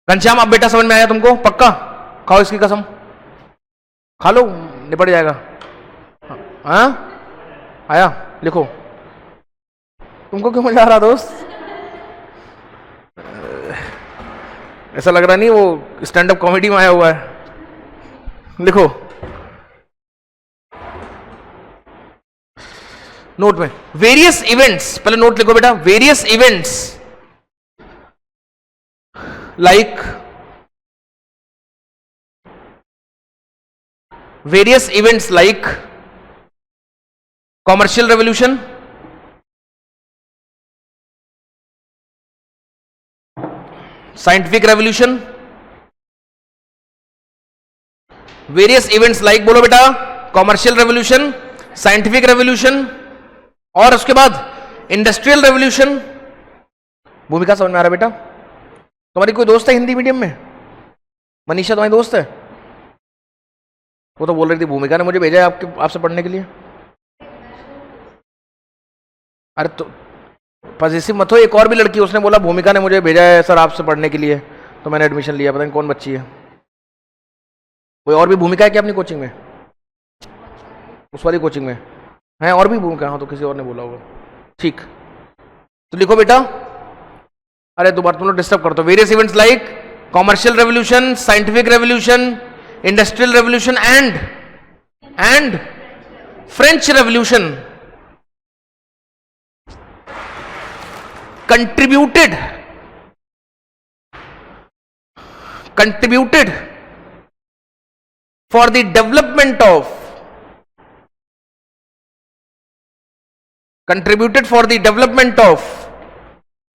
घनश्याम, अब बेटा समझ में आया तुमको? पक्का? खाओ इसकी कसम, खा लो, निपट जाएगा। हाँ आया? लिखो। तुमको क्यों मजा आ रहा दोस्त? ऐसा लग रहा नहीं वो स्टैंड अप कॉमेडी में आया हुआ है। लिखो नोट में, वेरियस इवेंट्स। पहले नोट लिखो बेटा। Various events like, various events like commercial revolution, scientific revolution, various events like, बोलो बेटा, कॉमर्शियल रेवोल्यूशन, साइंटिफिक रेवोल्यूशन और उसके बाद इंडस्ट्रियल रेवोल्यूशन। भूमिका समझ में आ रहा है बेटा? तुम्हारी कोई दोस्त है हिंदी मीडियम में? मनीषा तुम्हारी दोस्त है? वो तो बोल रही थी भूमिका ने मुझे भेजा है आपसे पढ़ने के लिए। अरे तो पॉजिटिव मत हो, एक और भी लड़की, उसने बोला भूमिका ने मुझे भेजा है सर आपसे पढ़ने के लिए, तो मैंने एडमिशन लिया। पता नहीं कौन बच्ची है। कोई और भी भूमिका है क्या अपनी कोचिंग में? उस वाली कोचिंग में है और भी भूमिका? हाँ तो किसी और ने बोला होगा। ठीक, तो लिखो बेटा। अरे दोबारा तुम लोग डिस्टर्ब करते हो। Various events like commercial revolution, scientific revolution, industrial revolution and French revolution contributed for the development of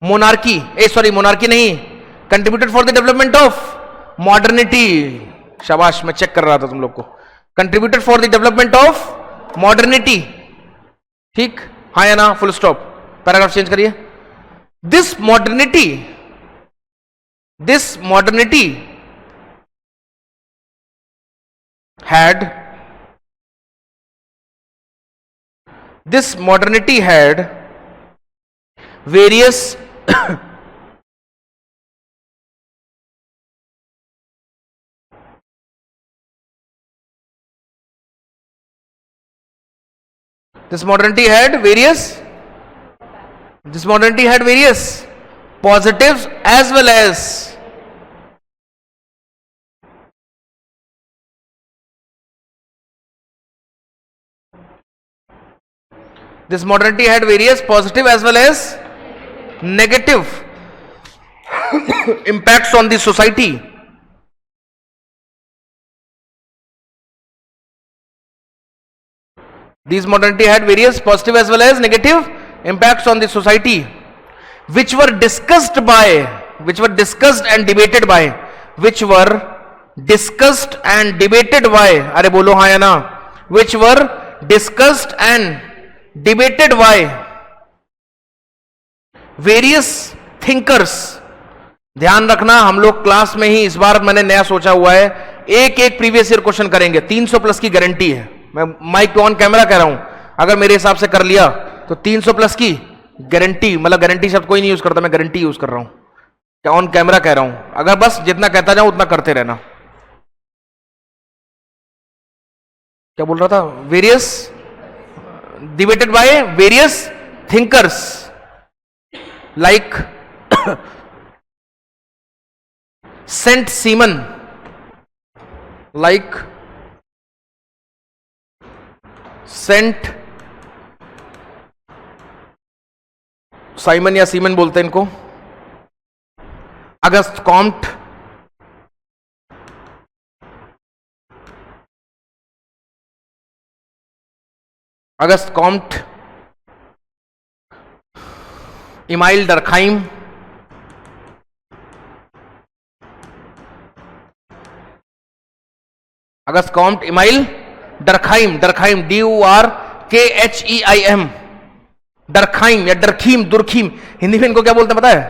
monarchy, monarchy नहीं, contributed for the development of modernity। शाबाश, मैं चेक कर रहा था तुम लोग को। contributed for the development of modernity। ठीक, हाँ या ना? फुल स्टॉप, पैराग्राफ चेंज करिए। This modernity had various this modernity had various positives as well as negative impacts on the society। This modernity had various positive as well as negative impacts on the society, which were discussed and debated by, अरे बोलो हाँ या ना? which were discussed and debated by various thinkers ध्यान रखना, हम लोग class में ही इस बार मैंने नया सोचा हुआ है, एक एक प्रीवियस ईयर क्वेश्चन करेंगे, 300 प्लस की गारंटी है। मैं माइक टू ऑन कैमरा कह रहा हूं, अगर मेरे हिसाब से कर लिया तो 300 प्लस की गारंटी, मतलब गारंटी शब्द कोई नहीं यूज करता, मैं गारंटी यूज कर रहा हूं, क्या ऑन कैमरा कह रहा हूं। अगर बस जितना कहता जाऊं उतना करते रहना। क्या बोल रहा था? Various debated by various thinkers like Saint Simon, like Saint Simon या सीमन बोलते हैं इनको, Auguste Comte, Auguste Comte, Emile Durkheim, Auguste Comte, Emile Durkheim, Durkheim DURKHEIM, Durkheim या डरखीम, दुर्खीम, हिंदी में इनको क्या बोलते हैं पता है?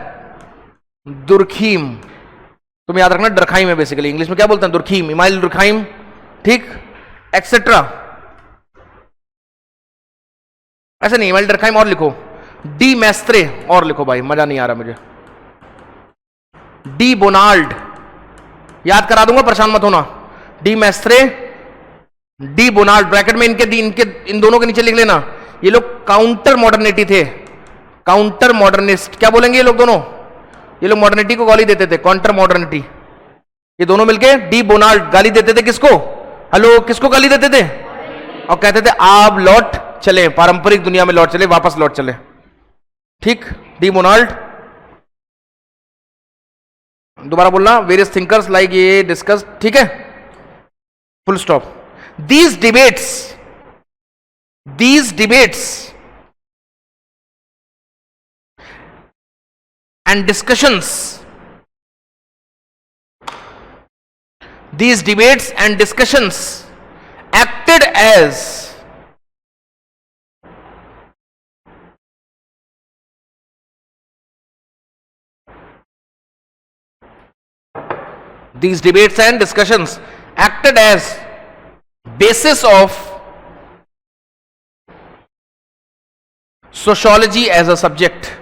दुर्खीम। तुम याद रखना, डरखाइम है बेसिकली, इंग्लिश में क्या बोलते हैं? दुर्खीम, इमाइल डरखाइम, ठीक, एक्सेट्रा। ऐसा नहीं, इमाइल डरखाइम और लिखो, डी मैस्त्रे और लिखो भाई, मजा नहीं आ रहा मुझे, डी बोनाल्ड, याद करा दूंगा, परेशान मत होना, डी मैस्त्रे, डी बोनाल्ड, ब्रैकेट में इन दोनों के नीचे लिख लेना। ये लोग काउंटर मॉडर्निटी थे, काउंटर मॉडर्निस्ट, क्या बोलेंगे ये लोग दोनों? ये लोग मॉडर्निटी को गाली देते थे, काउंटर मॉडर्निटी। ये दोनों मिलके डी बोनाल्ड गाली देते थे किसको? हेलो, किसको गाली देते थे? और कहते थे आप लौट चले, पारंपरिक दुनिया में लौट चले, वापस लौट चले, ठीक, डी बोनाल्ड। दोबारा बोलना, वेरियस थिंकर्स लाइक ये डिस्कस, ठीक है, full stop. These debates and discussions, these debates and discussions acted as basis of sociology as a subject.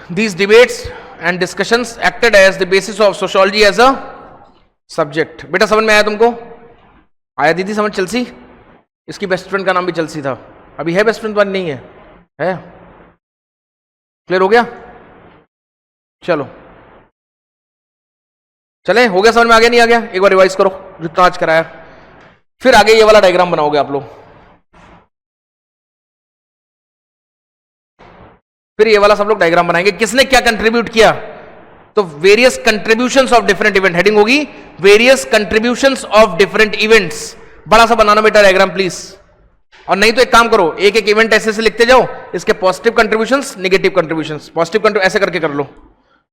These debates and discussions acted as the basis of sociology as a subject. बेटा समझ में आया तुमको? आया दीदी समझ? चलसी, इसकी best friend का नाम भी चलसी था, अभी है बेस्ट फ्रेंड वाली नहीं है? है? क्लियर हो गया? चलो चले, हो गया, समझ में आ गया नहीं आ गया? एक बार रिवाइज करो जितना आज कराया, फिर आगे ये वाला डायग्राम बनाओगे आप लोग, फिर ये वाला सब लोग डायग्राम बनाएंगे, किसने क्या कंट्रीब्यूट किया। तो various contributions of different event, heading होगी various contributions of different events. बड़ा सा बनाना बेटा डायग्राम प्लीज, और नहीं तो एक काम करो, एक एक इवेंट ऐसे से लिखते जाओ, इसके positive contributions, negative contributions, positive contribution ऐसे करके कर लो,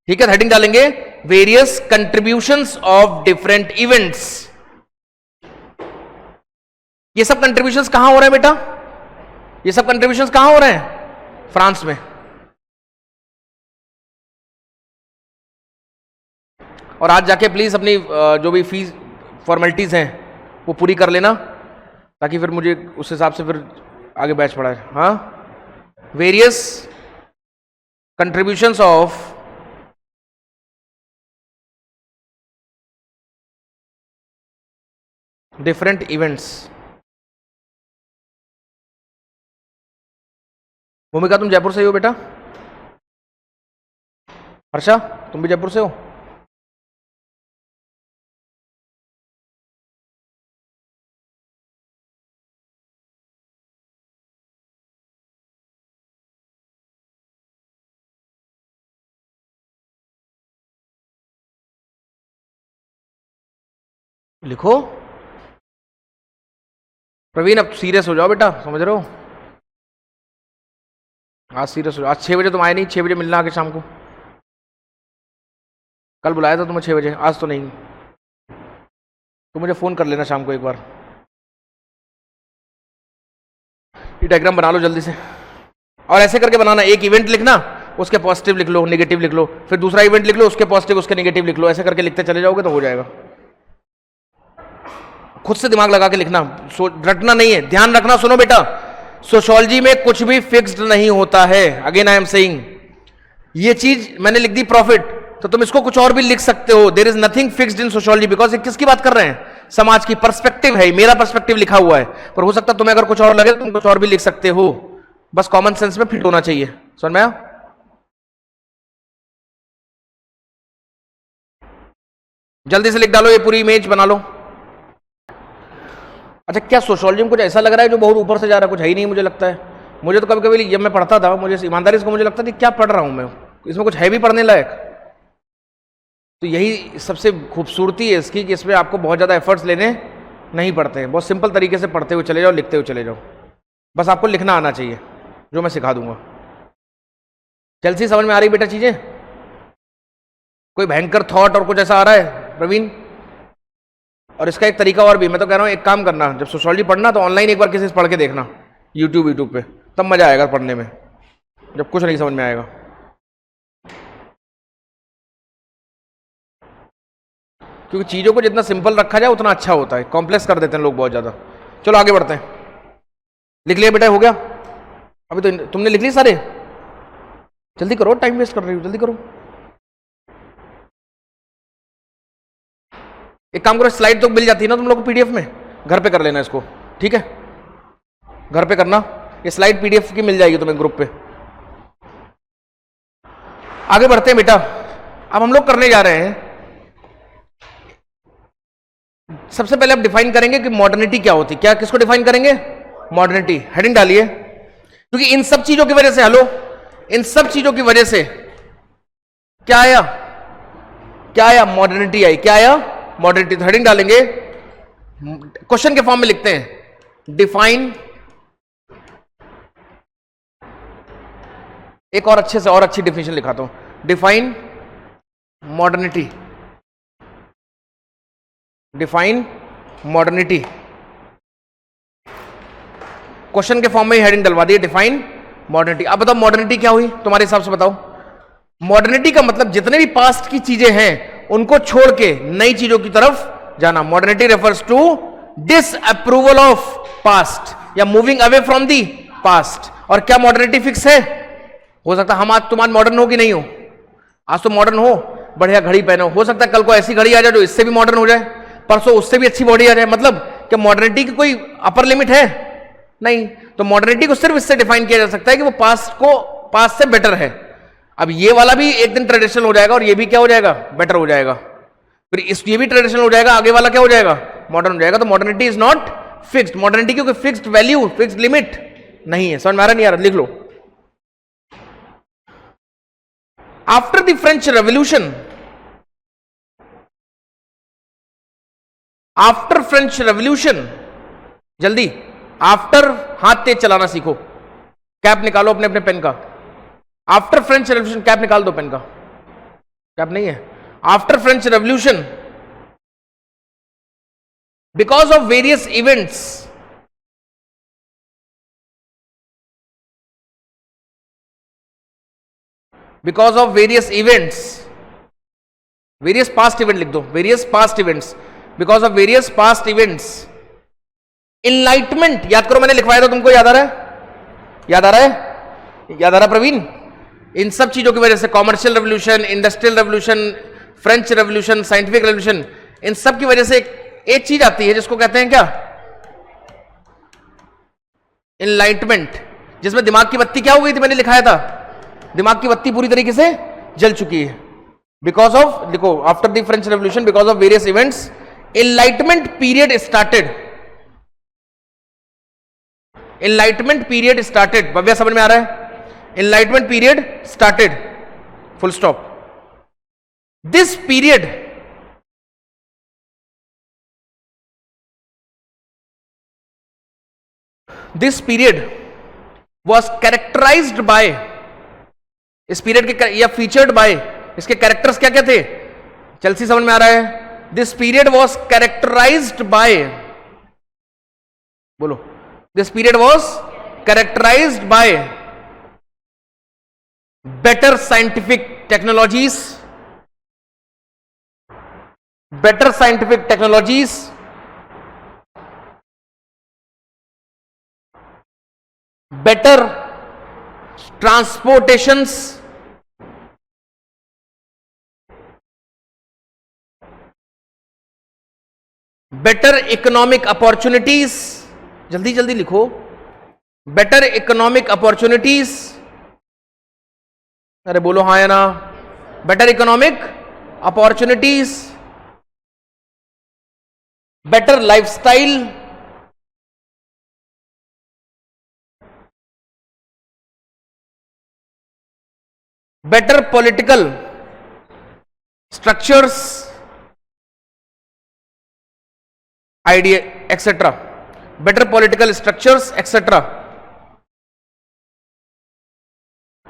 ठीक है। हेडिंग डालेंगे various contributions of different events. ये सब कंट्रीब्यूशंस कहां हो रहे हैं बेटा? ये सब कंट्रीब्यूशंस कहां हो रहे हैं? फ्रांस में। और आज जाके प्लीज अपनी जो भी फीस फॉर्मेलिटीज हैं वो पूरी कर लेना, ताकि फिर मुझे उस हिसाब से फिर आगे बैच पढ़ाए। हाँ, various contributions of different events. भूमिका तुम जयपुर से ही हो बेटा? हर्षा तुम भी जयपुर से हो? लिखो। प्रवीण अब सीरियस हो जाओ बेटा, समझ रहे हो? आज सीरियस हो जाओ। आज 6 बजे तुम आए नहीं, 6 बजे मिलना आके शाम को। कल बुलाया था तुम्हें 6 बजे, आज तो नहीं। तो मुझे फोन कर लेना शाम को एक बार। ये डायग्राम बना लो जल्दी से, और ऐसे करके बनाना, एक इवेंट लिखना, उसके पॉजिटिव लिख लो, नेगेटिव लिख लो, फिर दूसरा इवेंट लिख लो, उसके पॉजिटिव उसके नेगेटिव लिख लो, ऐसे करके लिखते चले जाओगे तो हो जाएगा। खुद से दिमाग लगा के लिखना, रटना नहीं है, ध्यान रखना। सुनो बेटा, सोशियोलॉजी में कुछ भी फिक्स्ड नहीं होता है। अगेन आई एम सेइंग, ये चीज मैंने लिख दी प्रॉफिट, तो तुम इसको कुछ और भी लिख सकते हो। There is nothing fixed in sociology, because किसकी बात कर रहे हैं? समाज की। पर्सपेक्टिव है, मेरा पर्सपेक्टिव लिखा हुआ है, पर हो सकता है तुम्हें अगर कुछ और लगे तो तुम कुछ और भी लिख सकते हो, बस कॉमन सेंस में फिट होना चाहिए। समझ में आया? जल्दी से लिख डालो, ये पूरी इमेज बना लो। अच्छा, क्या सोशियोलॉजी में कुछ ऐसा लग रहा है जो बहुत ऊपर से जा रहा है? कुछ है ही नहीं मुझे लगता है। मुझे तो कभी कभी जब मैं पढ़ता था, मुझे ईमानदारी से मुझे लगता था क्या पढ़ रहा हूं मैं, इसमें कुछ है भी पढ़ने लायक? तो यही सबसे खूबसूरती है इसकी कि इसमें आपको बहुत ज़्यादा एफर्ट्स लेने नहीं पड़ते हैं। बहुत सिंपल तरीके से पढ़ते हुए चले जाओ, लिखते हुए चले जाओ, बस आपको लिखना आना चाहिए, जो मैं सिखा दूंगा। चलसी समझ में आ रही बेटा चीज़ें? कोई भयंकर थॉट और कुछ ऐसा आ रहा है प्रवीण? और इसका एक तरीका और भी, मैं तो कह रहा हूँ, एक काम करना, जब सोशियोलॉजी पढ़ना तो ऑनलाइन एक बार किसी से पढ़ के देखना, यूट्यूब पे, तब मजा आएगा पढ़ने में, जब कुछ नहीं समझ में आएगा। क्योंकि चीज़ों को जितना सिंपल रखा जाए उतना अच्छा होता है, कॉम्प्लेक्स कर देते हैं लोग बहुत ज़्यादा। चलो आगे बढ़ते हैं। लिख लिया बेटा? हो गया? अभी तो तुमने लिख ली सारे? जल्दी करो, टाइम वेस्ट कर रही हो, जल्दी करो। एक काम करो, स्लाइड तो मिल जाती है ना तुम लोग को पीडीएफ में, घर पे कर लेना इसको, ठीक है? घर पे करना, ये स्लाइड पीडीएफ की मिल जाएगी तुम्हें ग्रुप पे। आगे बढ़ते हैं बेटा। अब हम लोग करने जा रहे हैं, सबसे पहले अब डिफाइन करेंगे कि मॉडर्निटी क्या होती है। क्या, किसको डिफाइन करेंगे? मॉडर्निटी। हेडिंग डालिए, क्योंकि इन सब चीजों की वजह से, हेलो, इन सब चीजों की वजह से क्या आया? क्या आया? मॉडर्निटी आई। क्या आया? मॉडर्निटी। तो हेडिंग डालेंगे, क्वेश्चन के फॉर्म में लिखते हैं, डिफाइन, एक और अच्छे से और अच्छी डिफिनेशन लिखाता हूं, define modernity, define modernity. Question के फॉर्म में ही हेडिंग डलवा दी, डिफाइन मॉडर्निटी। अब बताओ मॉडर्निटी क्या हुई तुम्हारे हिसाब से? बताओ। मॉडर्निटी का मतलब जितने भी पास्ट की चीजें हैं उनको छोड़ के नई चीजों की तरफ जाना। Modernity refers to disapproval of past या moving away from the past. और क्या मॉडर्निटी फिक्स है? हो सकता है हम आज तुम आज मॉडर्न हो कि नहीं हो, आज तो मॉडर्न हो, बढ़िया घड़ी पहनो, हो सकता है कल को ऐसी घड़ी आ जाए जो इससे भी मॉडर्न हो जाए, परसों उससे भी अच्छी बॉडी आ जाए। मतलब क्या मॉडर्निटी की कोई अपर लिमिट है? नहीं। तो मॉडर्निटी को सिर्फ इससे डिफाइन किया जा सकता है कि वो पास्ट से बेटर है। अब ये वाला भी एक दिन ट्रेडिशनल हो जाएगा और ये भी क्या हो जाएगा? बेटर हो जाएगा। फिर ये भी ट्रेडिशनल हो जाएगा, आगे वाला क्या हो जाएगा? मॉडर्न हो जाएगा। तो modernity is not fixed. Modernity की कोई फिक्स्ड वैल्यू, फिक्स्ड लिमिट नहीं है। समझ में आ रहा नहीं आ रहा? लिख लो। After the French revolution, after French revolution, जल्दी, आफ्टर, हाथ तेज चलाना सीखो। कैप निकालो अपने अपने पेन का। आफ्टर फ्रेंच रेवोल्यूशन, कैप निकाल दो पेन का, कैप नहीं है। After French revolution, because of various events, because of various events, various past event लिख दो, various past events, because of various past events, enlightenment, याद करो मैंने लिखवाया था तुमको, याद आ रहा है? याद आ रहा है? याद आ रहा प्रवीण? इन सब चीजों की वजह से, commercial revolution, industrial revolution, French revolution, scientific revolution, इन सब की वजह से एक चीज आती है जिसको कहते हैं क्या? इनलाइटमेंट, जिसमें दिमाग की बत्ती क्या हो गई थी? मैंने लिखाया था, दिमाग की बत्ती पूरी तरीके से जल चुकी है। बिकॉज ऑफ, देखो, after the French revolution, because of various events, enlightenment period started, enlightenment period started. Bhavya समझ में आ रहा है? Enlightenment period started, full stop. This period, this period was characterised by, इस पीरियड के या फीचर्ड बाय, इसके कैरेक्टर्स क्या क्या थे? चलसी समझ में आ रहा है? This period was characterised by, बोलो, this period was characterised by better scientific technologies, better scientific technologies, better transportations, better economic opportunities, जल्दी जल्दी लिखो, better economic opportunities, अरे बोलो हाँ या ना, better economic opportunities, better lifestyle, better political structures, idea, etc. Better political structures, etc.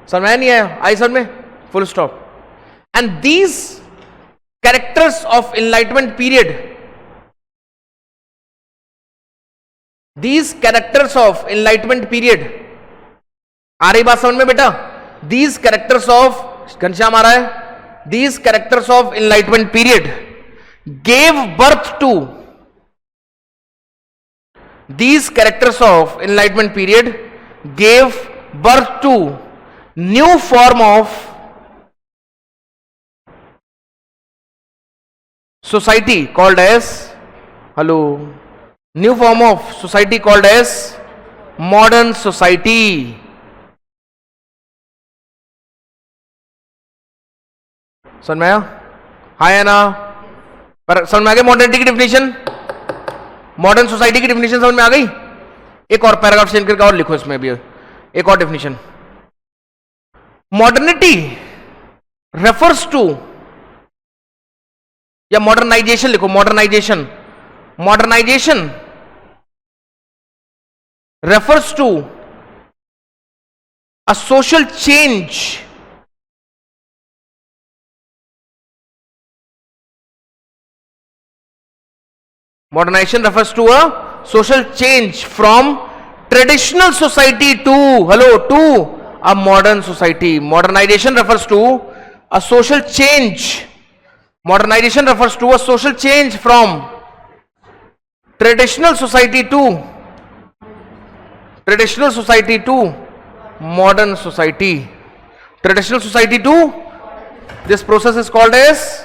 समझ में नहीं आया? आई समझ में? Full stop. And these characters of enlightenment period, these characters of enlightenment period, आ रही बात समझ में बेटा? These characters of, घनश्याम आ रहा है, these characters of enlightenment period gave birth to, these characters of enlightenment period gave birth to new form of society called as, hello, new form of society called as modern society. समझ में आया? हाँ या ना? पर समझ में आ गई मॉडर्निटी की डिफिनेशन, मॉडर्न सोसाइटी की डिफिनेशन समझ में आ गई? एक और पैराग्राफ चेंज करके और लिखो इसमें भी एक और डिफिनेशन. मॉडर्निटी रेफर्स टू, या मॉडर्नाइजेशन लिखो, modernisation, modernisation refers to a social change modernization refers to a social change from traditional society to, hello, to a modern society. Modernization refers to a social change, modernization refers to a social change from traditional society to, traditional society to modern society, traditional society to, this process is called as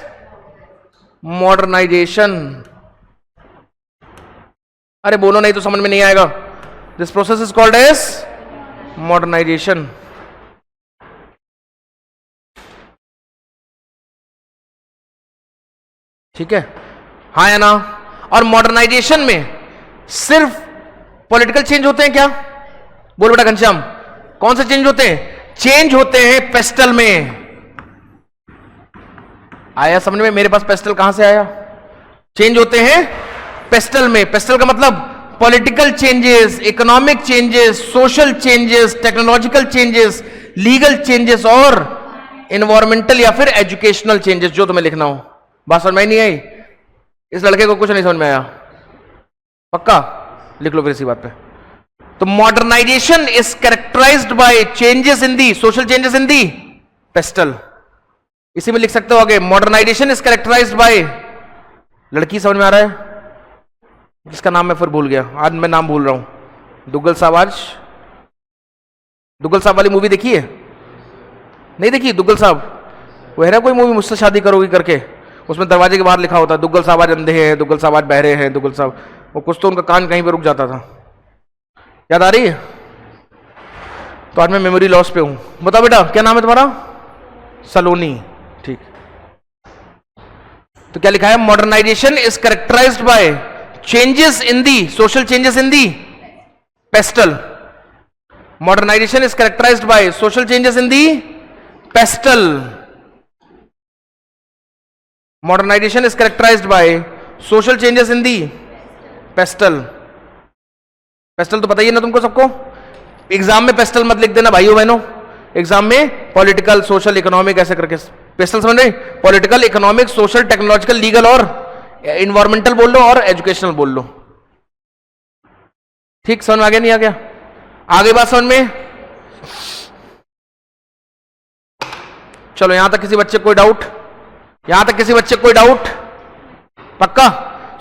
modernization. अरे बोलो नहीं तो समझ में नहीं आएगा. This process is called as modernization. ठीक है, हाँ या ना? और मॉडर्नाइजेशन में सिर्फ पॉलिटिकल चेंज होते हैं क्या? बोल बेटा घनश्याम, कौन से चेंज होते हैं? चेंज होते हैं पेस्टल में. आया समझ में? मेरे पास पेस्टल कहां से आया? चेंज होते हैं पेस्टल में. पेस्टल का मतलब political changes, economic changes, social changes, technological changes, legal changes और इन्वायरमेंटल या फिर एजुकेशनल चेंजेस, जो तुम्हें लिखना हो. बात समझ में नहीं आई? इस लड़के को कुछ नहीं समझ में आया? पक्का लिख लो फिर इसी बात पे. तो modernisation is characterised by changes in the, social changes in the PESTEL. इसी में लिख सकते हो आगे, मॉडर्नाइजेशन इज कैरेक्टराइज्ड बाय, लड़की समझ में आ रहा है जिसका नाम मैं फिर भूल गया, आज मैं नाम भूल रहा हूं. दुग्गल साहब, आज दुग्गल साहब वाली मूवी देखी है? नहीं देखी? दुग्गल साहब वो है ना कोई मूवी, मुझसे शादी करोगी करके, उसमें दरवाजे के बाहर लिखा होता है दुग्गल साहब आज अंधे हैं, दुग्गल साहब आज बहरे हैं, दुग्गल साहब, वो कुछ तो उनका कान कहीं पे रुक जाता था. याद आ रही है? तो आज मैं मेमोरी लॉस पे हूं. बताओ बेटा क्या नाम है तुम्हारा? सलोनी. ठीक. तो क्या लिखा है? Modernisation is characterised by changes in the, social changes in the PESTEL. Modernisation is characterised by social changes in the PESTEL. Modernisation is characterised by social changes in the PESTEL. PESTEL तो पता ही है ना तुमको सबको. Exam में pastel मत लिख देना भाइयों बहनों, एग्जाम में पॉलिटिकल, सोशल, इकोनॉमिक ऐसे करके पेस्टल समझ रहे? Political, economic, social, technological, legal और इन्वायरमेंटल बोल लो और एजुकेशनल बोल लो. ठीक, समझ में आ गया नहीं आ गया? आगे बात समझ में? चलो यहां तक किसी बच्चे कोई डाउट? यहां तक किसी बच्चे कोई डाउट? पक्का?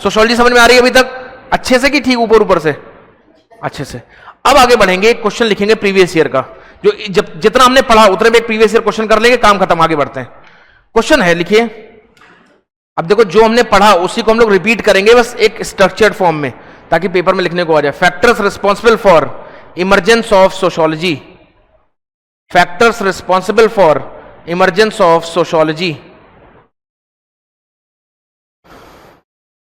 सोशियोलॉजी समझ में आ रही है अभी तक अच्छे से कि ठीक ऊपर ऊपर से? अच्छे से। अब आगे बढ़ेंगे, एक क्वेश्चन लिखेंगे प्रीवियस ईयर का, जो जितना हमने पढ़ा उतने में एक प्रीवियस ईयर क्वेश्चन कर लेंगे, काम खत्म, आगे बढ़ते हैं। क्वेश्चन है, लिखिए। अब देखो जो हमने पढ़ा उसी को हम लोग रिपीट करेंगे, बस एक स्ट्रक्चर्ड फॉर्म में, ताकि पेपर में लिखने को आ जाए। Factors responsible for emergence of sociology, factors responsible for emergence of sociology,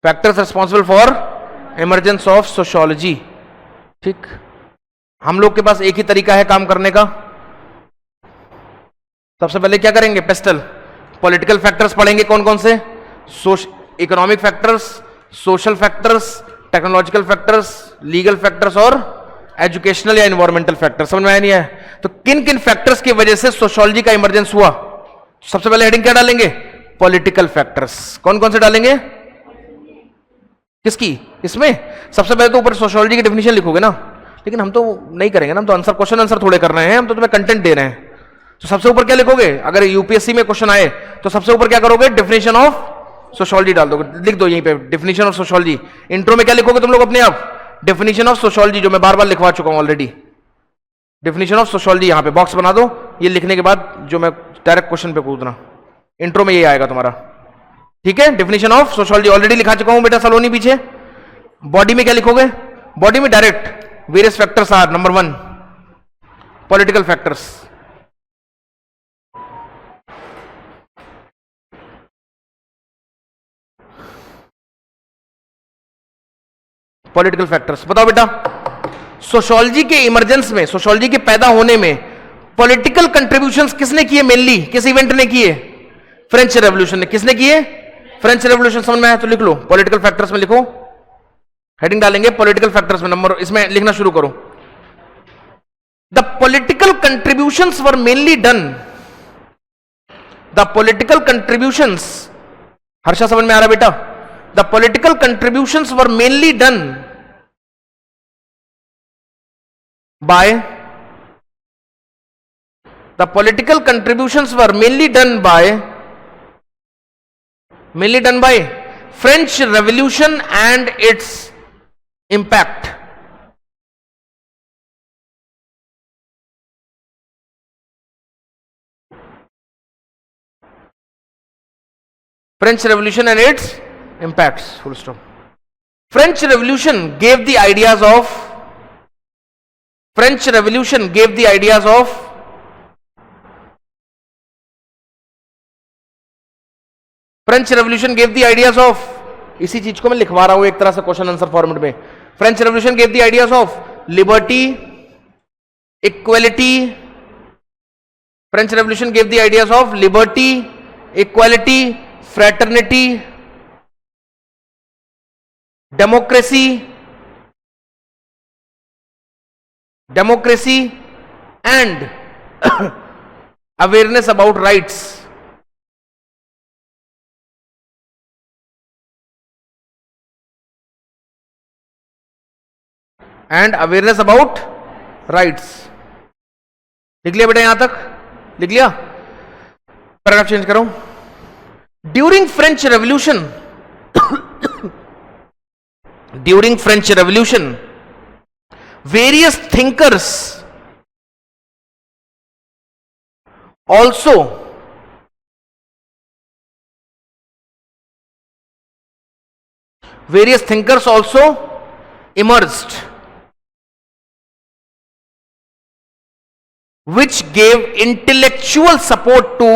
factors responsible for emergence of sociology. ठीक, हम लोग के पास एक ही तरीका है काम करने का। सबसे पहले क्या करेंगे? पेस्टल पॉलिटिकल फैक्टर्स पढ़ेंगे। कौन कौन से? Economic factors, social factors, technological factors, legal factors और एजुकेशनल या एनवायरमेंटल फैक्टर्स। समझ में आया नहीं है? तो किन किन फैक्टर्स की वजह से सोशियोलॉजी का इमरजेंस हुआ? सबसे पहले हेडिंग क्या डालेंगे? Political factors. कौन कौन से डालेंगे? किसकी? इसमें सबसे पहले तो ऊपर सोशियोलॉजी की डेफिनेशन लिखोगे ना, लेकिन हम तो नहीं करेंगे ना, हम तो आंसर, क्वेश्चन आंसर थोड़े कर रहे हैं, हम तो तुम्हें कंटेंट दे रहे हैं। तो सबसे ऊपर क्या लिखोगे? अगर यूपीएससी में क्वेश्चन आए तो सबसे ऊपर क्या करोगे? डेफिनेशन ऑफ सोशियोलॉजी डाल दोगे, लिख दो यहीं पे डेफिनेशन ऑफ सोशियोलॉजी। इंट्रो में क्या लिखोगे तुम लोग अपने आप? डेफिनेशन ऑफ सोशियोलॉजी, जो मैं बार बार लिखवा चुका हूं ऑलरेडी। डेफिनेशन ऑफ सोशियोलॉजी यहां पे बॉक्स बना दो। ये लिखने के बाद जो मैं डायरेक्ट क्वेश्चन पे कूदना, इंट्रो में ये आएगा तुम्हारा। ठीक है, डेफिनेशन ऑफ सोशियोलॉजी ऑलरेडी लिखा चुका हूं बेटा सलोनी पीछे। बॉडी में क्या लिखोगे? बॉडी में direct various factors are, number 1 political factors. Political factors बताओ बेटा, सोशियोलॉजी के इमरजेंस में, सोशियोलॉजी के पैदा होने में पॉलिटिकल कंट्रीब्यूशंस किसने किए? मेनली किस इवेंट ने किए? फ्रेंच रेवोल्यूशन ने। किसने किए? French revolution. समझ में आया तो लिख लो, पॉलिटिकल फैक्टर्स में लिखो, हेडिंग डालेंगे पॉलिटिकल फैक्टर्स में, नंबर, इसमें लिखना शुरू करो। The political contributions were mainly done, the political contributions, Harsha समझ में आ रहा बेटा? The political contributions were mainly done by, the political contributions were mainly done by French revolution and it's impact. French Revolution and its impacts. Full stop. French Revolution gave the ideas of, French Revolution gave the ideas of, French Revolution gave the ideas of, इसी चीज को मैं लिखवा रहा हूं एक तरह से क्वेश्चन आंसर फॉर्मेट में। French revolution gave the ideas of liberty, equality, French revolution gave the ideas of liberty, equality, fraternity, democracy, and awareness about rights. And awareness about rights. लिख लिया बेटा? यहां तक लिख लिया? पैराग्राफ चेंज करो। During French revolution, during French revolution various thinkers also emerged, which gave intellectual support to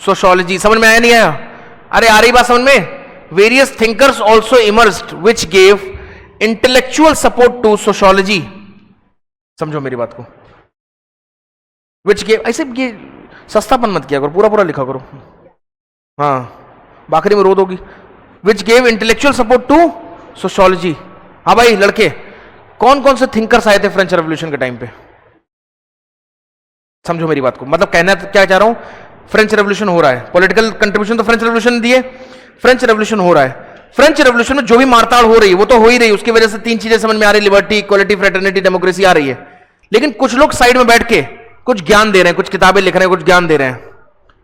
sociology. समझ में आया नहीं आया? अरे आ रही बात समझ में? Various thinkers also emerged which gave intellectual support to sociology. समझो मेरी बात को। Which gave, ऐसे ये सस्तापन मत किया करो, पूरा पूरा लिखा करो। हाँ, बाखरी में रो दोगी। Which gave intellectual support to sociology. हाँ भाई लड़के, कौन कौन से थिंकर्स आए थे फ्रेंच रेवोल्यूशन के टाइम पे? समझो मेरी बात को, मतलब कहना क्या चाह रहा हूं, फ्रेंच रेवोल्यूशन हो रहा है, पॉलिटिकल कंट्रीब्यूशन तो फ्रेंच रेवोल्यूशन ने दिए, फ्रेंच रेवोल्यूशन हो रहा है, फ्रेंच रेवोल्यूशन में जो भी मारताड़ हो रही है वो तो हो ही रही है, उसकी वजह से 3 चीजें समझ में आ रही, लिबर्टी, इक्वालिटी, फ्रेटर्निटी, डेमोक्रेसी आ रही है। लेकिन कुछ लोग साइड में बैठ के कुछ ज्ञान दे रहे हैं, कुछ किताबें लिख रहे हैं, कुछ ज्ञान दे रहे हैं।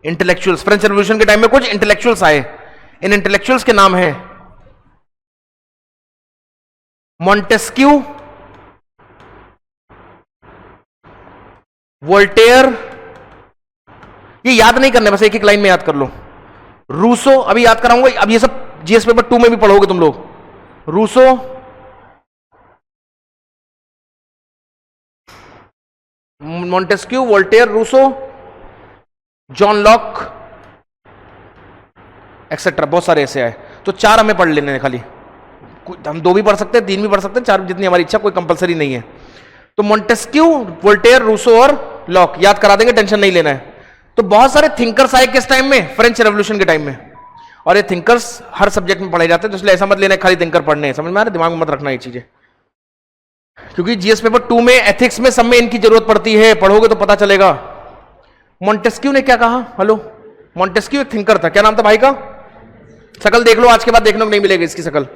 इंटेलेक्चुअल्स, फ्रेंच रेवोल्यूशन के टाइम में कुछ इंटेलेक्चुअल्स आए, इन इंटेलेक्चुअल्स के नाम है मॉन्टेस्क्यू, वोल्टेयर, ये याद नहीं करने, बस एक एक लाइन में याद कर लो। रूसो अभी याद कराऊंगा, अब ये सब जीएस पेपर 2 में भी पढ़ोगे तुम लोग। Rousseau, Montesquieu, Voltaire, Rousseau, John Locke etcetera, बहुत सारे ऐसे आए। तो 4 हमें पढ़ लेने हैं खाली, हम 2 भी पढ़ सकते हैं, 3 भी पढ़ सकते हैं, 4 जितनी हमारी इच्छा, कोई कंपलसरी नहीं है। तो मॉन्टेस्क्यू, वोल्टेयर, रूसो और लॉक याद करा देंगे, टेंशन नहीं लेना है। तो बहुत सारे थिंकर्स आए किस टाइम में? फ्रेंच रेवोल्यूशन के टाइम में। और ये थिंकर्स हर सब्जेक्ट में पढ़े जाते हैं, तो इसलिए ऐसा मत लेना खाली थिंकर पढ़ने हैं, समझ में आ रहा है? दिमाग में मत रखना ये चीजें, क्योंकि जीएस पेपर 2 में, एथिक्स में, सब में इनकी जरूरत पड़ती है, पढ़ोगे तो पता चलेगा। मॉन्टेस्क्यू ने क्या कहा? हेलो, मॉन्टेस्क्यू एक थिंकर था, क्या नाम था भाई का? शकल देख लो, आज के बाद देखने को नहीं मिलेगी इसकी शकल।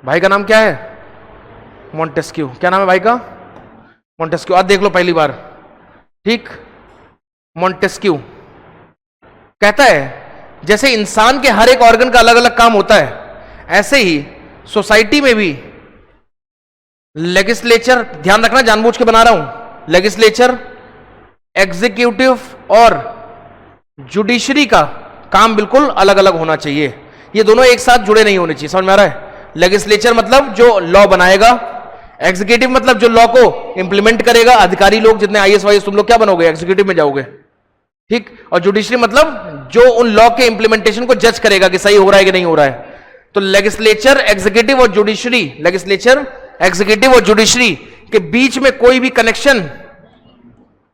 भाई का नाम क्या है? मॉन्टेस्क्यू। क्या नाम है भाई का? मॉन्टेस्क्यू। आज देख लो पहली बार, ठीक। मॉन्टेस्क्यू कहता है जैसे इंसान के हर एक ऑर्गन का अलग अलग काम होता है, ऐसे ही सोसाइटी में भी लेजिस्लेचर, ध्यान रखना जानबूझ के बना रहा हूं, लेजिस्लेचर, एग्जीक्यूटिव और जुडिशरी का काम बिल्कुल अलग अलग होना चाहिए। ये दोनों एक साथ जुड़े नहीं होने चाहिए, समझ में आ रहा है? लेजिस्लेचर मतलब जो लॉ बनाएगा, एग्जीक्यूटिव मतलब जो लॉ को इंप्लीमेंट करेगा, अधिकारी लोग जितने आईएएस वाईएएस, तुम लोग क्या बनोगे? एग्जीक्यूटिव में जाओगे, ठीक। और जुडिशरी मतलब जो उन लॉ के इंप्लीमेंटेशन को जज करेगा कि सही हो रहा है कि नहीं हो रहा है। तो लेजिस्लेचर, एग्जीक्यूटिव और जुडिशरी, लेजिस्लेचर, एग्जीक्यूटिव और जुडिशरी के बीच में कोई भी कनेक्शन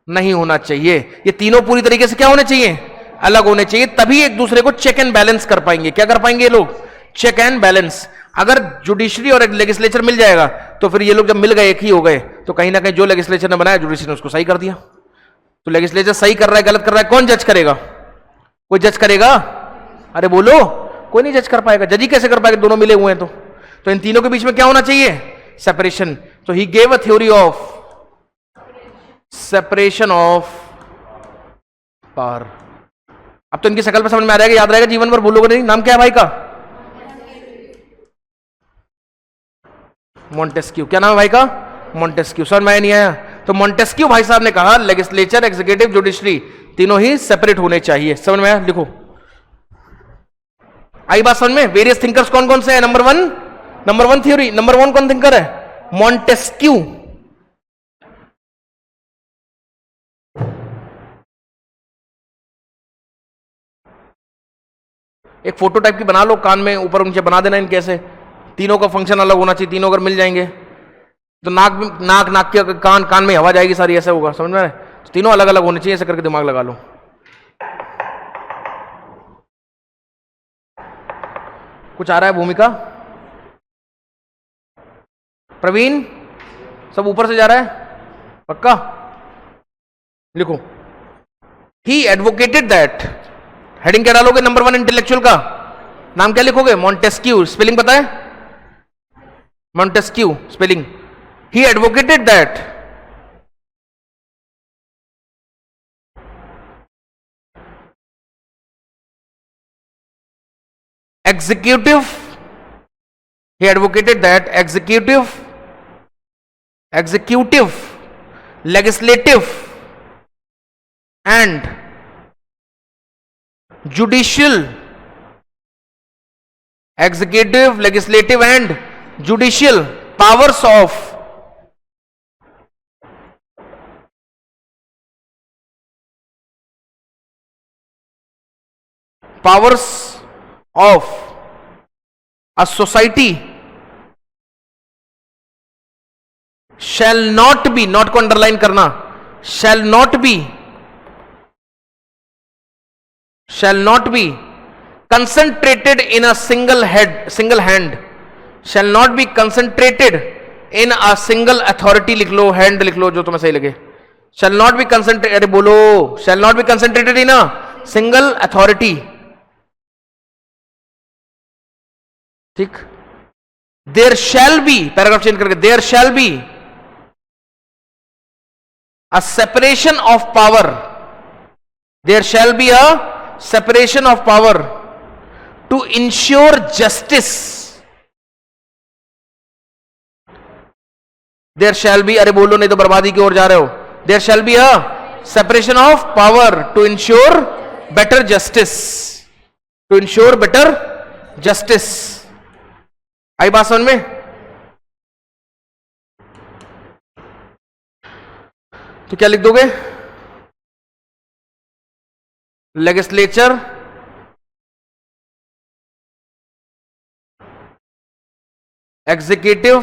नहीं होना चाहिए। ये तीनों पूरी तरीके से क्या होने चाहिए? अलग होने चाहिए, तभी एक दूसरे को चेक एंड बैलेंस कर पाएंगे। क्या कर पाएंगे ये लोग? Check and balance. अगर जुडिशरी और लेजिस्लेचर मिल जाएगा तो फिर ये लोग जब मिल गए, एक ही हो गए, तो कहीं ना कहीं जो लेजिस्लेचर ने बनाया, जुडिशरी ने उसको सही कर दिया। तो लेजिस्लेचर सही कर रहा है, गलत कर रहा है, कौन जज करेगा? कोई जज करेगा? अरे बोलो, कोई नहीं जज कर पाएगा। जज ही कैसे कर पाएगा? दोनों मिले हुए हैं। तो इन तीनों के बीच में क्या होना चाहिए? सेपरेशन। तो he gave a theory of separation of power. अब तो इनकी शकल पर समझ में आ जाएगा, याद रहेगा, जीवन भर भूलोगे नहीं। नाम क्या है भाई का? मॉन्टेस्क्यू। क्या नाम है भाई का? मॉन्टेस्क्यू। सर मैं नहीं आया। तो मॉन्टेस्क्यू भाई साहब ने कहा लेजिस्लेचर, एग्जीक्यूटिव, जुडिशरी तीनों ही सेपरेट होने चाहिए। समझ में आया? लिखो, आई बात समझ में? वेरियस थिंकर्स कौन कौन से हैं? नंबर वन थ्योरी, नंबर 1 कौन थिंकर है? मॉन्टेस्क्यू। एक फोटो टाइप की बना लो, कान में ऊपर नीचे बना देना इनके, ऐसे तीनों का फंक्शन अलग होना चाहिए। तीनों अगर मिल जाएंगे तो नाक के कान में हवा जाएगी सारी, ऐसे होगा। समझ में आ रहा है? तो तीनों अलग अलग होने चाहिए, ऐसे करके दिमाग लगा लो। कुछ आ रहा है? भूमिका, प्रवीण, सब ऊपर से जा रहा है पक्का? लिखो, ही एडवोकेटेड दैट, हेडिंग क्या डालोगे? नंबर 1 इंटेलेक्चुअल का नाम क्या लिखोगे? मॉन्टेस्क्यू। स्पेलिंग पता है? Montesquieu spelling. He advocated that executive, he advocated that executive, legislative and judicial, executive, legislative and judicial powers of a society shall not be, not को underline करना, shall not be concentrated in a single hand, shall not be concentrated in a single authority। लिख लो, hand लिख लो, जो तुम्हें सही लगे। shall not be concentrated, अरे बोलो, shall not be concentrated in a single authority, ठीक। There shall be, paragraph change करके, there shall be a separation of power, there shall be a separation of power to ensure justice, there shall be, अरे बोलो नहीं तो बर्बादी की ओर जा रहे हो, there shall be a separation of power to ensure better justice, to ensure better justice. आई बात समझ में? तो क्या लिख दोगे? Legislature executive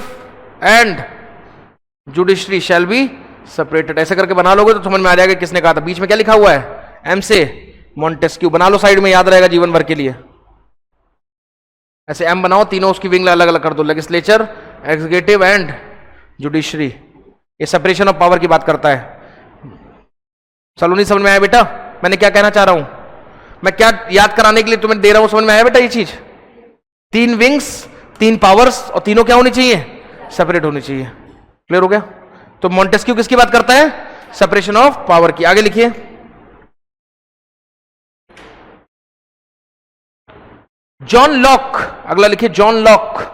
and judiciary shall be separated, ऐसे करके बना लोगे तो समझ में आ जाएगा किसने कहा था. बीच में क्या लिखा हुआ है? एम से मॉन्टेस्क्यू. बना लो, साइड में याद रहेगा जीवन भर के लिए. ऐसे एम बनाओ, तीनों उसकी विंग अलग अलग कर दो. Legislature, executive and judiciary. ये सेपरेशन ऑफ पावर की बात करता है. सलोनी समझ में आया बेटा मैंने क्या कहना चाह रहा हूं? मैं क्या याद कराने के लिए तुम्हें दे रहा हूं, समझ में आया बेटा ये चीज? 3 विंग्स, 3 पावर्स, और तीनों क्या होनी चाहिए? सेपरेट होनी चाहिए. क्लियर हो गया? तो मॉन्टेस्क्यू किसकी बात करता है? सेपरेशन ऑफ पावर की. आगे लिखिए. जॉन लॉक, अगला लिखिए John Locke.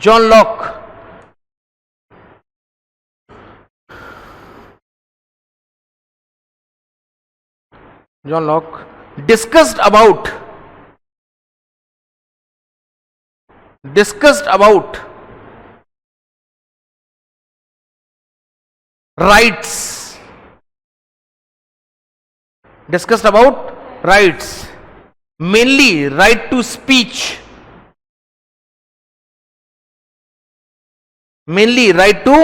John Locke. John Locke discussed about rights. Discussed about rights, mainly right to speech. Mainly right to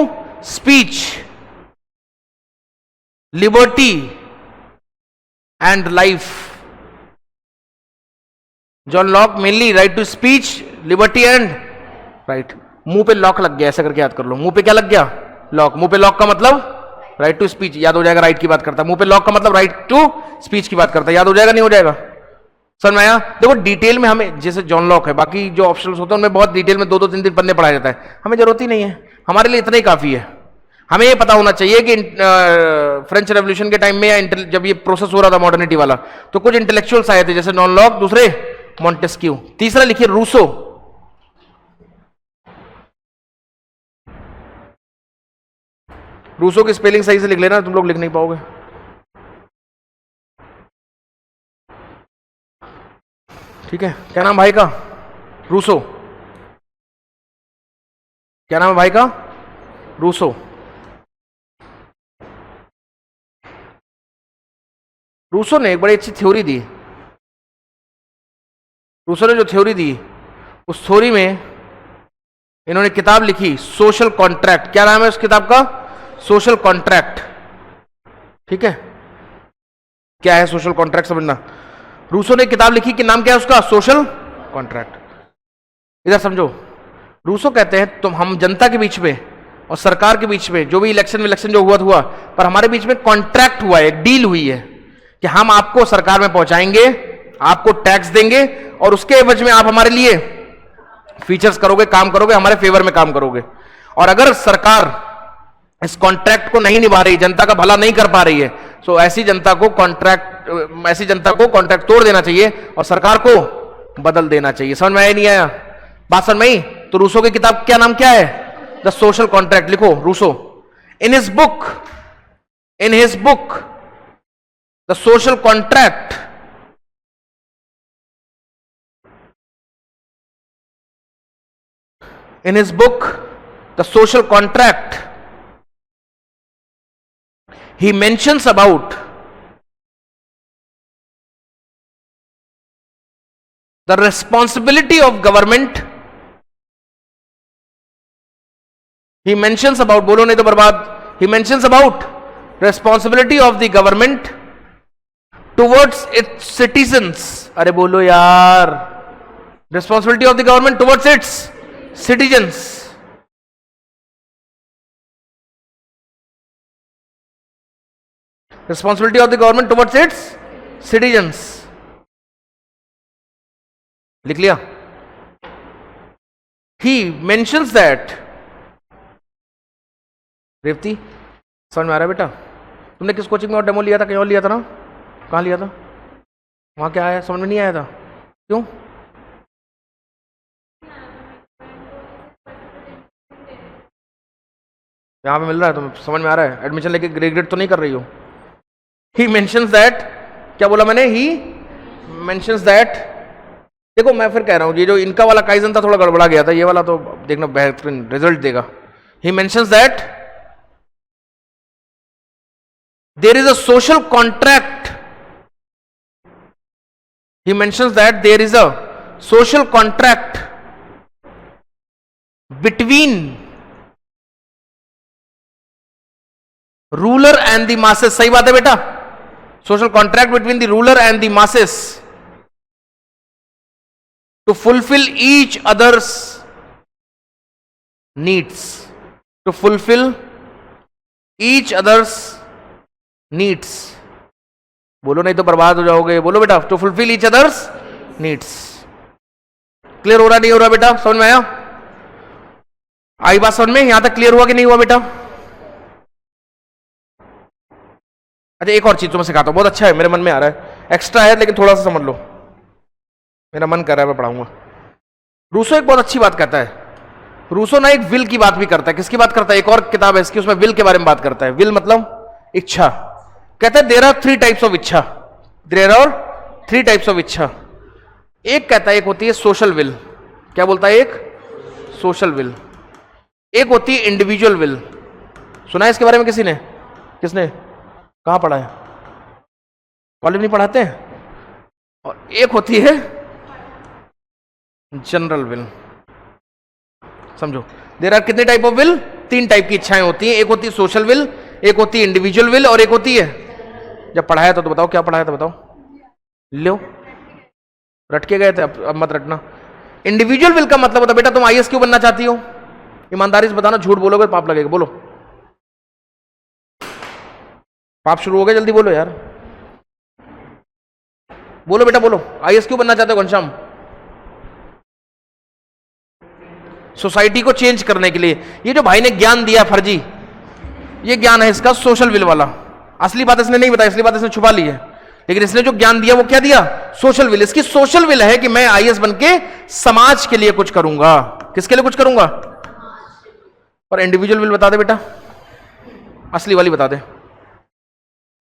speech, liberty and life. John Locke mainly right to speech, liberty and right. मुंह पे lock लग गया, ऐसा करके याद कर लो. मुंह पे क्या लग गया? लॉक. मुंह पे लॉक का मतलब राइट टू स्पीच, याद हो जाएगा. राइट की बात करता है. मुंह पे लॉक का मतलब राइट टू स्पीच की बात करता है. याद हो जाएगा नहीं हो जाएगा? समझ में आया? देखो डिटेल में हमें, जैसे जॉन लॉक है, बाकी जो ऑप्शंस होते हैं उनमें बहुत डिटेल में 2-2, 3-3 पन्ने पढ़ाया जाता है. हमें जरूरत ही नहीं है, हमारे लिए इतना ही काफी है. हमें ये पता होना चाहिए कि फ्रेंच रेवोल्यूशन के टाइम में या जब ये प्रोसेस हो रहा था मॉडर्निटी वाला, तो कुछ इंटेलेक्चुअल्स आए थे, जैसे जॉन लॉक, दूसरे मॉन्टेस्क्यू. तीसरा लिखिए रूसो. रूसो की स्पेलिंग सही से लिख लेना, तुम लोग लिख नहीं पाओगे. ठीक है? क्या नाम भाई का? रूसो. क्या नाम है भाई का? रूसो. रूसो ने एक बड़ी अच्छी थ्योरी दी. रूसो ने जो थ्योरी दी, उस थ्योरी में इन्होंने किताब लिखी सोशल कॉन्ट्रैक्ट. क्या नाम है उस किताब का? Social contract. ठीक है? क्या है सोशल कॉन्ट्रैक्ट समझना. रूसो ने किताब लिखी कि नाम क्या है उसका? Social contract. इधर समझो. रूसो कहते हैं तुम, हम जनता के बीच में और सरकार के बीच में जो भी इलेक्शन जो हुआ, पर हमारे बीच में कॉन्ट्रैक्ट हुआ है, एक डील हुई है कि हम आपको सरकार में पहुंचाएंगे, आपको टैक्स देंगे और उसके एवज में आप हमारे लिए फीचर्स करोगे, काम करोगे, हमारे फेवर में काम करोगे. और अगर सरकार इस कॉन्ट्रैक्ट को नहीं निभा रही, जनता का भला नहीं कर पा रही है, तो ऐसी जनता को कॉन्ट्रैक्ट तोड़ देना चाहिए और सरकार को बदल देना चाहिए. समझ में आया नहीं आया? बात समझ में आई? तो रूसो की किताब क्या नाम क्या है? The Social Contract. लिखो Rousseau. In his book the Social Contract, in his book The Social Contract, he mentions about the responsibility of government. He mentions about, बोलो नहीं तो बर्बाद. He mentions about responsibility of the government towards its citizens. अरे बोलो यार. Responsibility of the government towards its citizens. Responsibility of the government towards it's citizens. लिख लिया। ही mentions that, Revati समझ में आ रहा है बेटा? तुमने किस कोचिंग में और डेमो लिया था? कहीं और लिया था ना? कहाँ लिया था? वहां क्या आया? समझ में नहीं आया था? क्यों? यहां पे मिल रहा है, तुम्हें समझ में आ रहा है? एडमिशन लेके रिग्रेट तो नहीं कर रही हो? ही मेंशंस दैट, क्या बोला मैंने? ही मेंशंस दैट, देखो मैं फिर कह रहा हूं, ये जो इनका वाला काइजन था थोड़ा गड़बड़ा गया था, ये वाला तो देखना बेहतरीन रिजल्ट देगा। He mentions that there is a social contract, he mentions that there is a social contract between ruler and the masses। सही बात है बेटा? social contract between the ruler and the masses to fulfill each other's needs, to fulfill each other's needs। बोलो नहीं तो बर्बाद हो जाओगे, बोलो बेटा। To fulfil each other's needs. Clear हो रहा नहीं हो रहा बेटा? समझ में आया? आई बात समझ में? यहां तक क्लियर हुआ कि नहीं हुआ बेटा? अच्छा एक और चीज तुम्हें सिखाता हूं, बहुत अच्छा है, मेरे मन में आ रहा है, एक्स्ट्रा है लेकिन थोड़ा सा समझ लो, मेरा मन कर रहा है, मैं पढ़ाऊंगा। रूसो एक बहुत अच्छी बात कहता है। रूसो ना एक विल की बात भी करता है। किसकी बात करता है? एक और किताब है इसकी, उसमें विल के बारे में बात करता है। विल मतलब इच्छा। कहता है देयर आर 3 टाइप्स ऑफ इच्छा, देयर आर 3 टाइप्स ऑफ इच्छा। एक कहता है, एक होती है सोशल विल। क्या बोलता है? एक सोशल विल। एक होती है इंडिविजुअल विल। सुना है इसके बारे में किसी ने? किसने? कहां पढ़ा है? कॉलेज नहीं पढ़ाते हैं? और एक होती है जनरल विल। समझो, देयर आर कितने टाइप ऑफ विल? 3 टाइप की इच्छाएं होती हैं। एक होती है सोशल विल, एक होती है इंडिविजुअल विल, और एक होती है, जब पढ़ाया था तो बताओ, क्या पढ़ाया था बताओ? लो रट के गए थे, अब मत रटना। इंडिविजुअल विल का मतलब होता है, बेटा तुम आईएएस क्यों बनना चाहती हो? ईमानदारी से बताना, झूठ बोलोगे तो पाप लगेगा। बोलो, पाप शुरू हो गया, जल्दी बोलो यार, बोलो बेटा बोलो। आईएएस क्यों बनना चाहते हो घनश्याम? सोसाइटी को चेंज करने के लिए। ये जो भाई ने ज्ञान दिया फर्जी, ये ज्ञान है इसका सोशल विल वाला। असली बात इसने नहीं बताई, असली बात इसने छुपा ली है, लेकिन इसने जो ज्ञान दिया वो क्या दिया? Social will. इसकी सोशल विल है कि मैं आईएएस बनके समाज के लिए कुछ करूंगा। किसके लिए कुछ करूंगा? और इंडिविजुअल विल बता दे बेटा, असली वाली बता दे,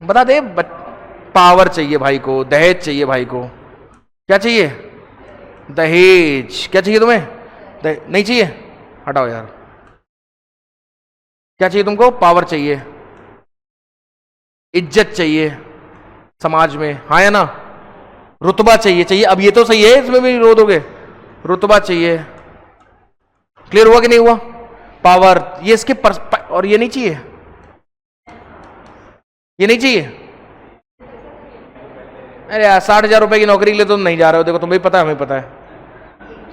बता दे। पावर चाहिए भाई को, दहेज चाहिए भाई को। क्या चाहिए? दहेज। क्या चाहिए तुम्हें? नहीं चाहिए? हटाओ यार। क्या चाहिए तुमको? पावर चाहिए, इज्जत चाहिए समाज में, हाँ या ना? रुतबा चाहिए। चाहिए अब ये तो सही है, इसमें भी विरोध हो गए। रुतबा चाहिए। क्लियर हुआ कि नहीं हुआ? पावर, ये इसके और ये नहीं चाहिए, ये नहीं चाहिए। अरे यार 60,000 रुपए की नौकरी के लिए तुम नहीं जा रहे हो, देखो तुम्हें पता है, हमें पता है,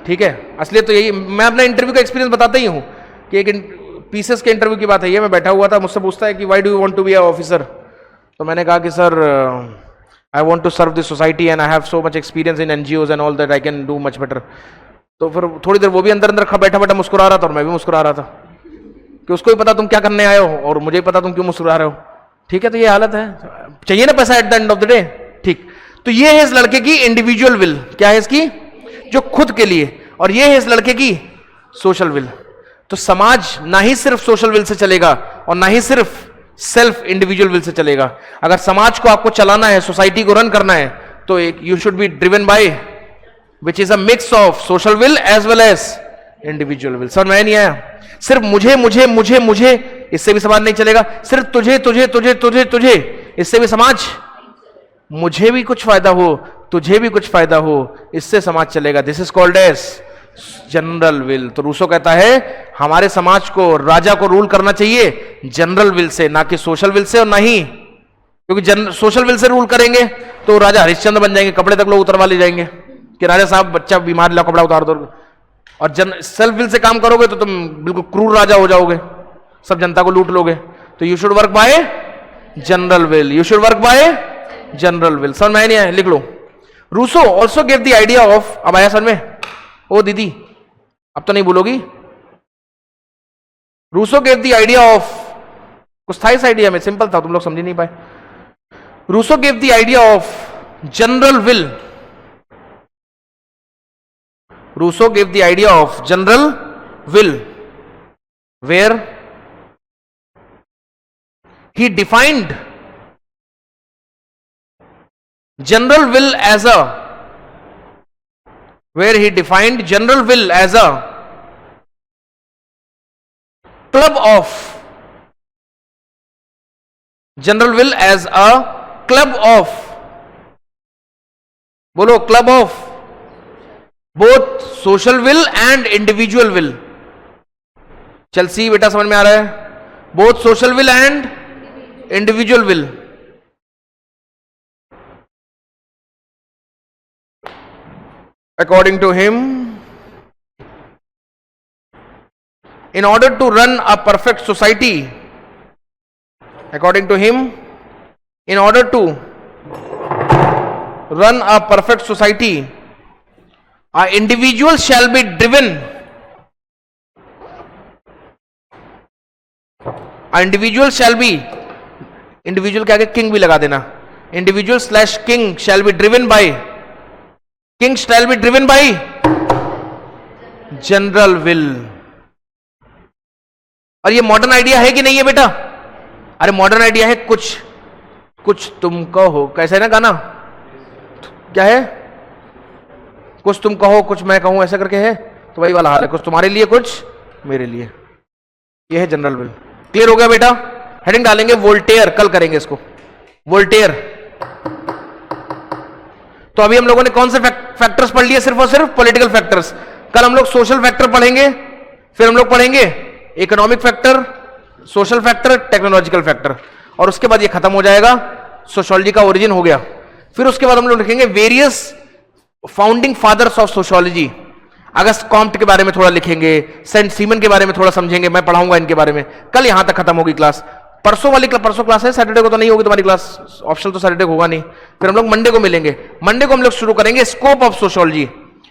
ठीक है। असलियत तो यही, मैं अपना इंटरव्यू का एक्सपीरियंस बताता ही हूं कि एक पीसेस के इंटरव्यू की बात है। ये मैं बैठा हुआ था, मुझसे पूछता है कि why do you want to be a officer? तो मैंने कहा कि sir I want to serve the society and I have so much experience in NGOs and all that I can do much better. तो फिर थोड़ी देर वो भी अंदर अंदर बैठा बैठा मुस्कुरा रहा था और मैं भी मुस्कुरा रहा था कि उसको भी पता तुम क्या करने आए हो और मुझे भी पता तुम क्यों मुस्कुरा रहे हो। ठीक है, तो ये हालत है, चाहिए ना पैसा at the end of the day. ठीक, तो ये है इस लड़के की इंडिविजुअल विल। क्या है इसकी? जो खुद के लिए। और ये है इस लड़के की सोशल विल। तो समाज ना ही सिर्फ सोशल विल से चलेगा और ना ही सिर्फ सेल्फ इंडिविजुअल विल से चलेगा। अगर समाज को आपको चलाना है, सोसाइटी को रन करना है, तो एक you should be driven by which is a mix of social will as well as individual will. समझ में नहीं आया? सिर्फ मुझे मुझे मुझे मुझे इससे भी समाज नहीं चलेगा। सिर्फ तुझे तुझे तुझे तुझे तुझे इससे भी समाज, मुझे भी कुछ फायदा हो, तुझे भी कुछ फायदा हो, इससे समाज चलेगा। This is called as general will. तो रूसो कहता है हमारे समाज को, राजा को रूल करना चाहिए जनरल विल से, ना कि सोशल विल से। और ना ही, क्योंकि सोशल विल से रूल करेंगे तो राजा हरिश्चंद्र बन जाएंगे, कपड़े तक लोग उतरवा ले जाएंगे कि राजा साहब बच्चा बीमार, ला कपड़ा उतार दो। और सेल्फ विल से काम करोगे तो तुम बिल्कुल क्रूर राजा हो जाओगे, सब जनता को लूट लोगे। तो you should work by general will. You should work by general will. समझ में नहीं आया, लिख लो. Rousseau also give the idea of. अब आया समझ में? ओ दीदी अब तो नहीं बोलोगी. Rousseau give the idea of. कुछ था इस आइडिया में, सिंपल था, तुम लोग समझ नहीं पाए. Rousseau give the idea of general will. Rousseau give the idea of general will where he defined general will as a club of बोलो club of both social will and individual will. चल सी बेटा समझ में आ रहा है? Both social will and individual will. According to him, in order to run a perfect society, according to him, in order to run a perfect society, a individual shall be driven. Individual shall be, individual के आगे king भी लगा देना. Individual slash king shall be driven by, king shall be driven by general will. और ये modern idea है कि नहीं है बेटा? अरे मॉडर्न आइडिया है. कुछ तुम कहो, कैसे है ना गाना, क्या है? कुछ तुम कहो कुछ मैं कहूं, ऐसा करके है. तो वही वाला हाल है, कुछ तुम्हारे लिए कुछ मेरे लिए. ये है जनरल विल. क्लियर हो गया बेटा? हेडिंग डालेंगे वोल्टेयर, कल करेंगे इसको. वोल्टेयर. तो अभी हम लोगों ने कौन से फैक्टर्स पढ़ लिए? सिर्फ और सिर्फ पॉलिटिकल फैक्टर्स. कल हम लोग सोशल फैक्टर पढ़ेंगे, फिर हम लोग पढ़ेंगे economic factor, social factor, technological factor, और उसके बाद ये खत्म हो जाएगा. सोशियोलॉजी का ओरिजिन हो गया. फिर उसके बाद हम लोग लिखेंगे various founding fathers of sociology. Auguste Comte के बारे में थोड़ा लिखेंगे, सेंट सीमन के बारे में थोड़ा समझेंगे, मैं पढ़ाऊंगा इनके बारे में. कल यहां तक खत्म होगी क्लास. परसों क्लास है, सैटरडे को तो नहीं होगी तुम्हारी क्लास, ऑप्शनल तो सैटरडे को होगा नहीं. फिर हम लोग मंडे को मिलेंगे. मंडे को हम लोग शुरू करेंगे स्कोप ऑफ सोशियोलॉजी,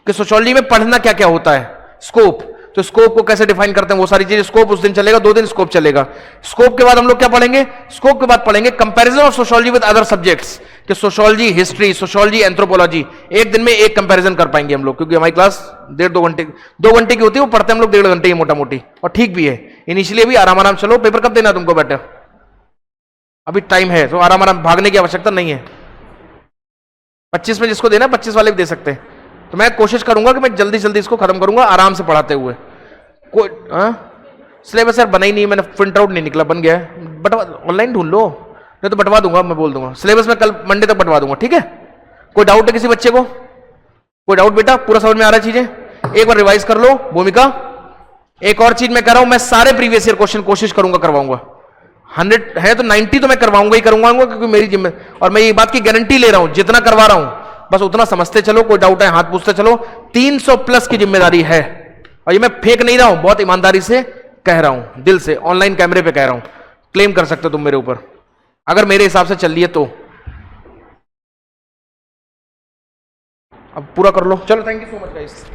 कि सोशियोलॉजी में पढ़ना क्या क्या होता है. स्कोप, तो स्कोप को कैसे डिफाइन करते हैं, वो सारी चीजें. स्कोप उस दिन चलेगा, 2 दिन स्कोप चलेगा. स्कोप के बाद हम लोग क्या पढ़ेंगे? स्कोप के बाद पढ़ेंगे comparison of sociology with other subjects, कि सोशियोलॉजी, हिस्ट्री, सोशियोलॉजी, एंथ्रोपोलॉजी. एक दिन में एक कंपैरिजन कर पाएंगे हम लोग, क्योंकि हमारी क्लास 1.5-2 घंटे की होती है. वो पढ़ते हम लोग 1.5 घंटे की मोटा मोटी, और ठीक भी है. इनिशियली भी आराम चलो. पेपर कब देना तुमको बेटा? अभी टाइम है, तो आराम भागने की आवश्यकता नहीं है. 25 में जिसको देना 25 वाले भी दे सकते हैं. तो मैं कोशिश करूंगा कि मैं जल्दी इसको खत्म करूंगा आराम से पढ़ाते हुए. कोई सिलेबस यार बना ही नहीं, मैंने प्रिंट आउट नहीं निकला. बन गया है, बटवा ऑनलाइन ढूंढ लो, नहीं तो बटवा दूंगा. मैं बोल दूंगा सिलेबस में कल मंडे तक बटवा दूंगा. ठीक है? कोई डाउट है किसी बच्चे को? कोई डाउट बेटा? पूरा समझ में आ रहा है चीजें? एक बार रिवाइज कर लो. भूमिका, एक और चीज मैं कर रहा हूं, मैं सारे प्रीवियस ईयर क्वेश्चन कोशिश करूंगा करवाऊंगा. 100 है तो 90 तो मैं करवाऊंगा ही करूंगा, क्योंकि मेरी जिम्मे, और मैं ये बात की गारंटी ले रहा हूं, जितना करवा रहा हूं बस उतना समझते चलो. कोई डाउट है हाथ पूछते चलो. 300 प्लस की जिम्मेदारी है, और ये मैं फेक नहीं रहा हूं, बहुत ईमानदारी से कह रहा हूं, दिल से, ऑनलाइन कैमरे पे कह रहा हूं. क्लेम कर सकते हो तुम मेरे ऊपर, अगर मेरे हिसाब से चल रही है तो. अब पूरा कर लो. चलो, thank you so much guys.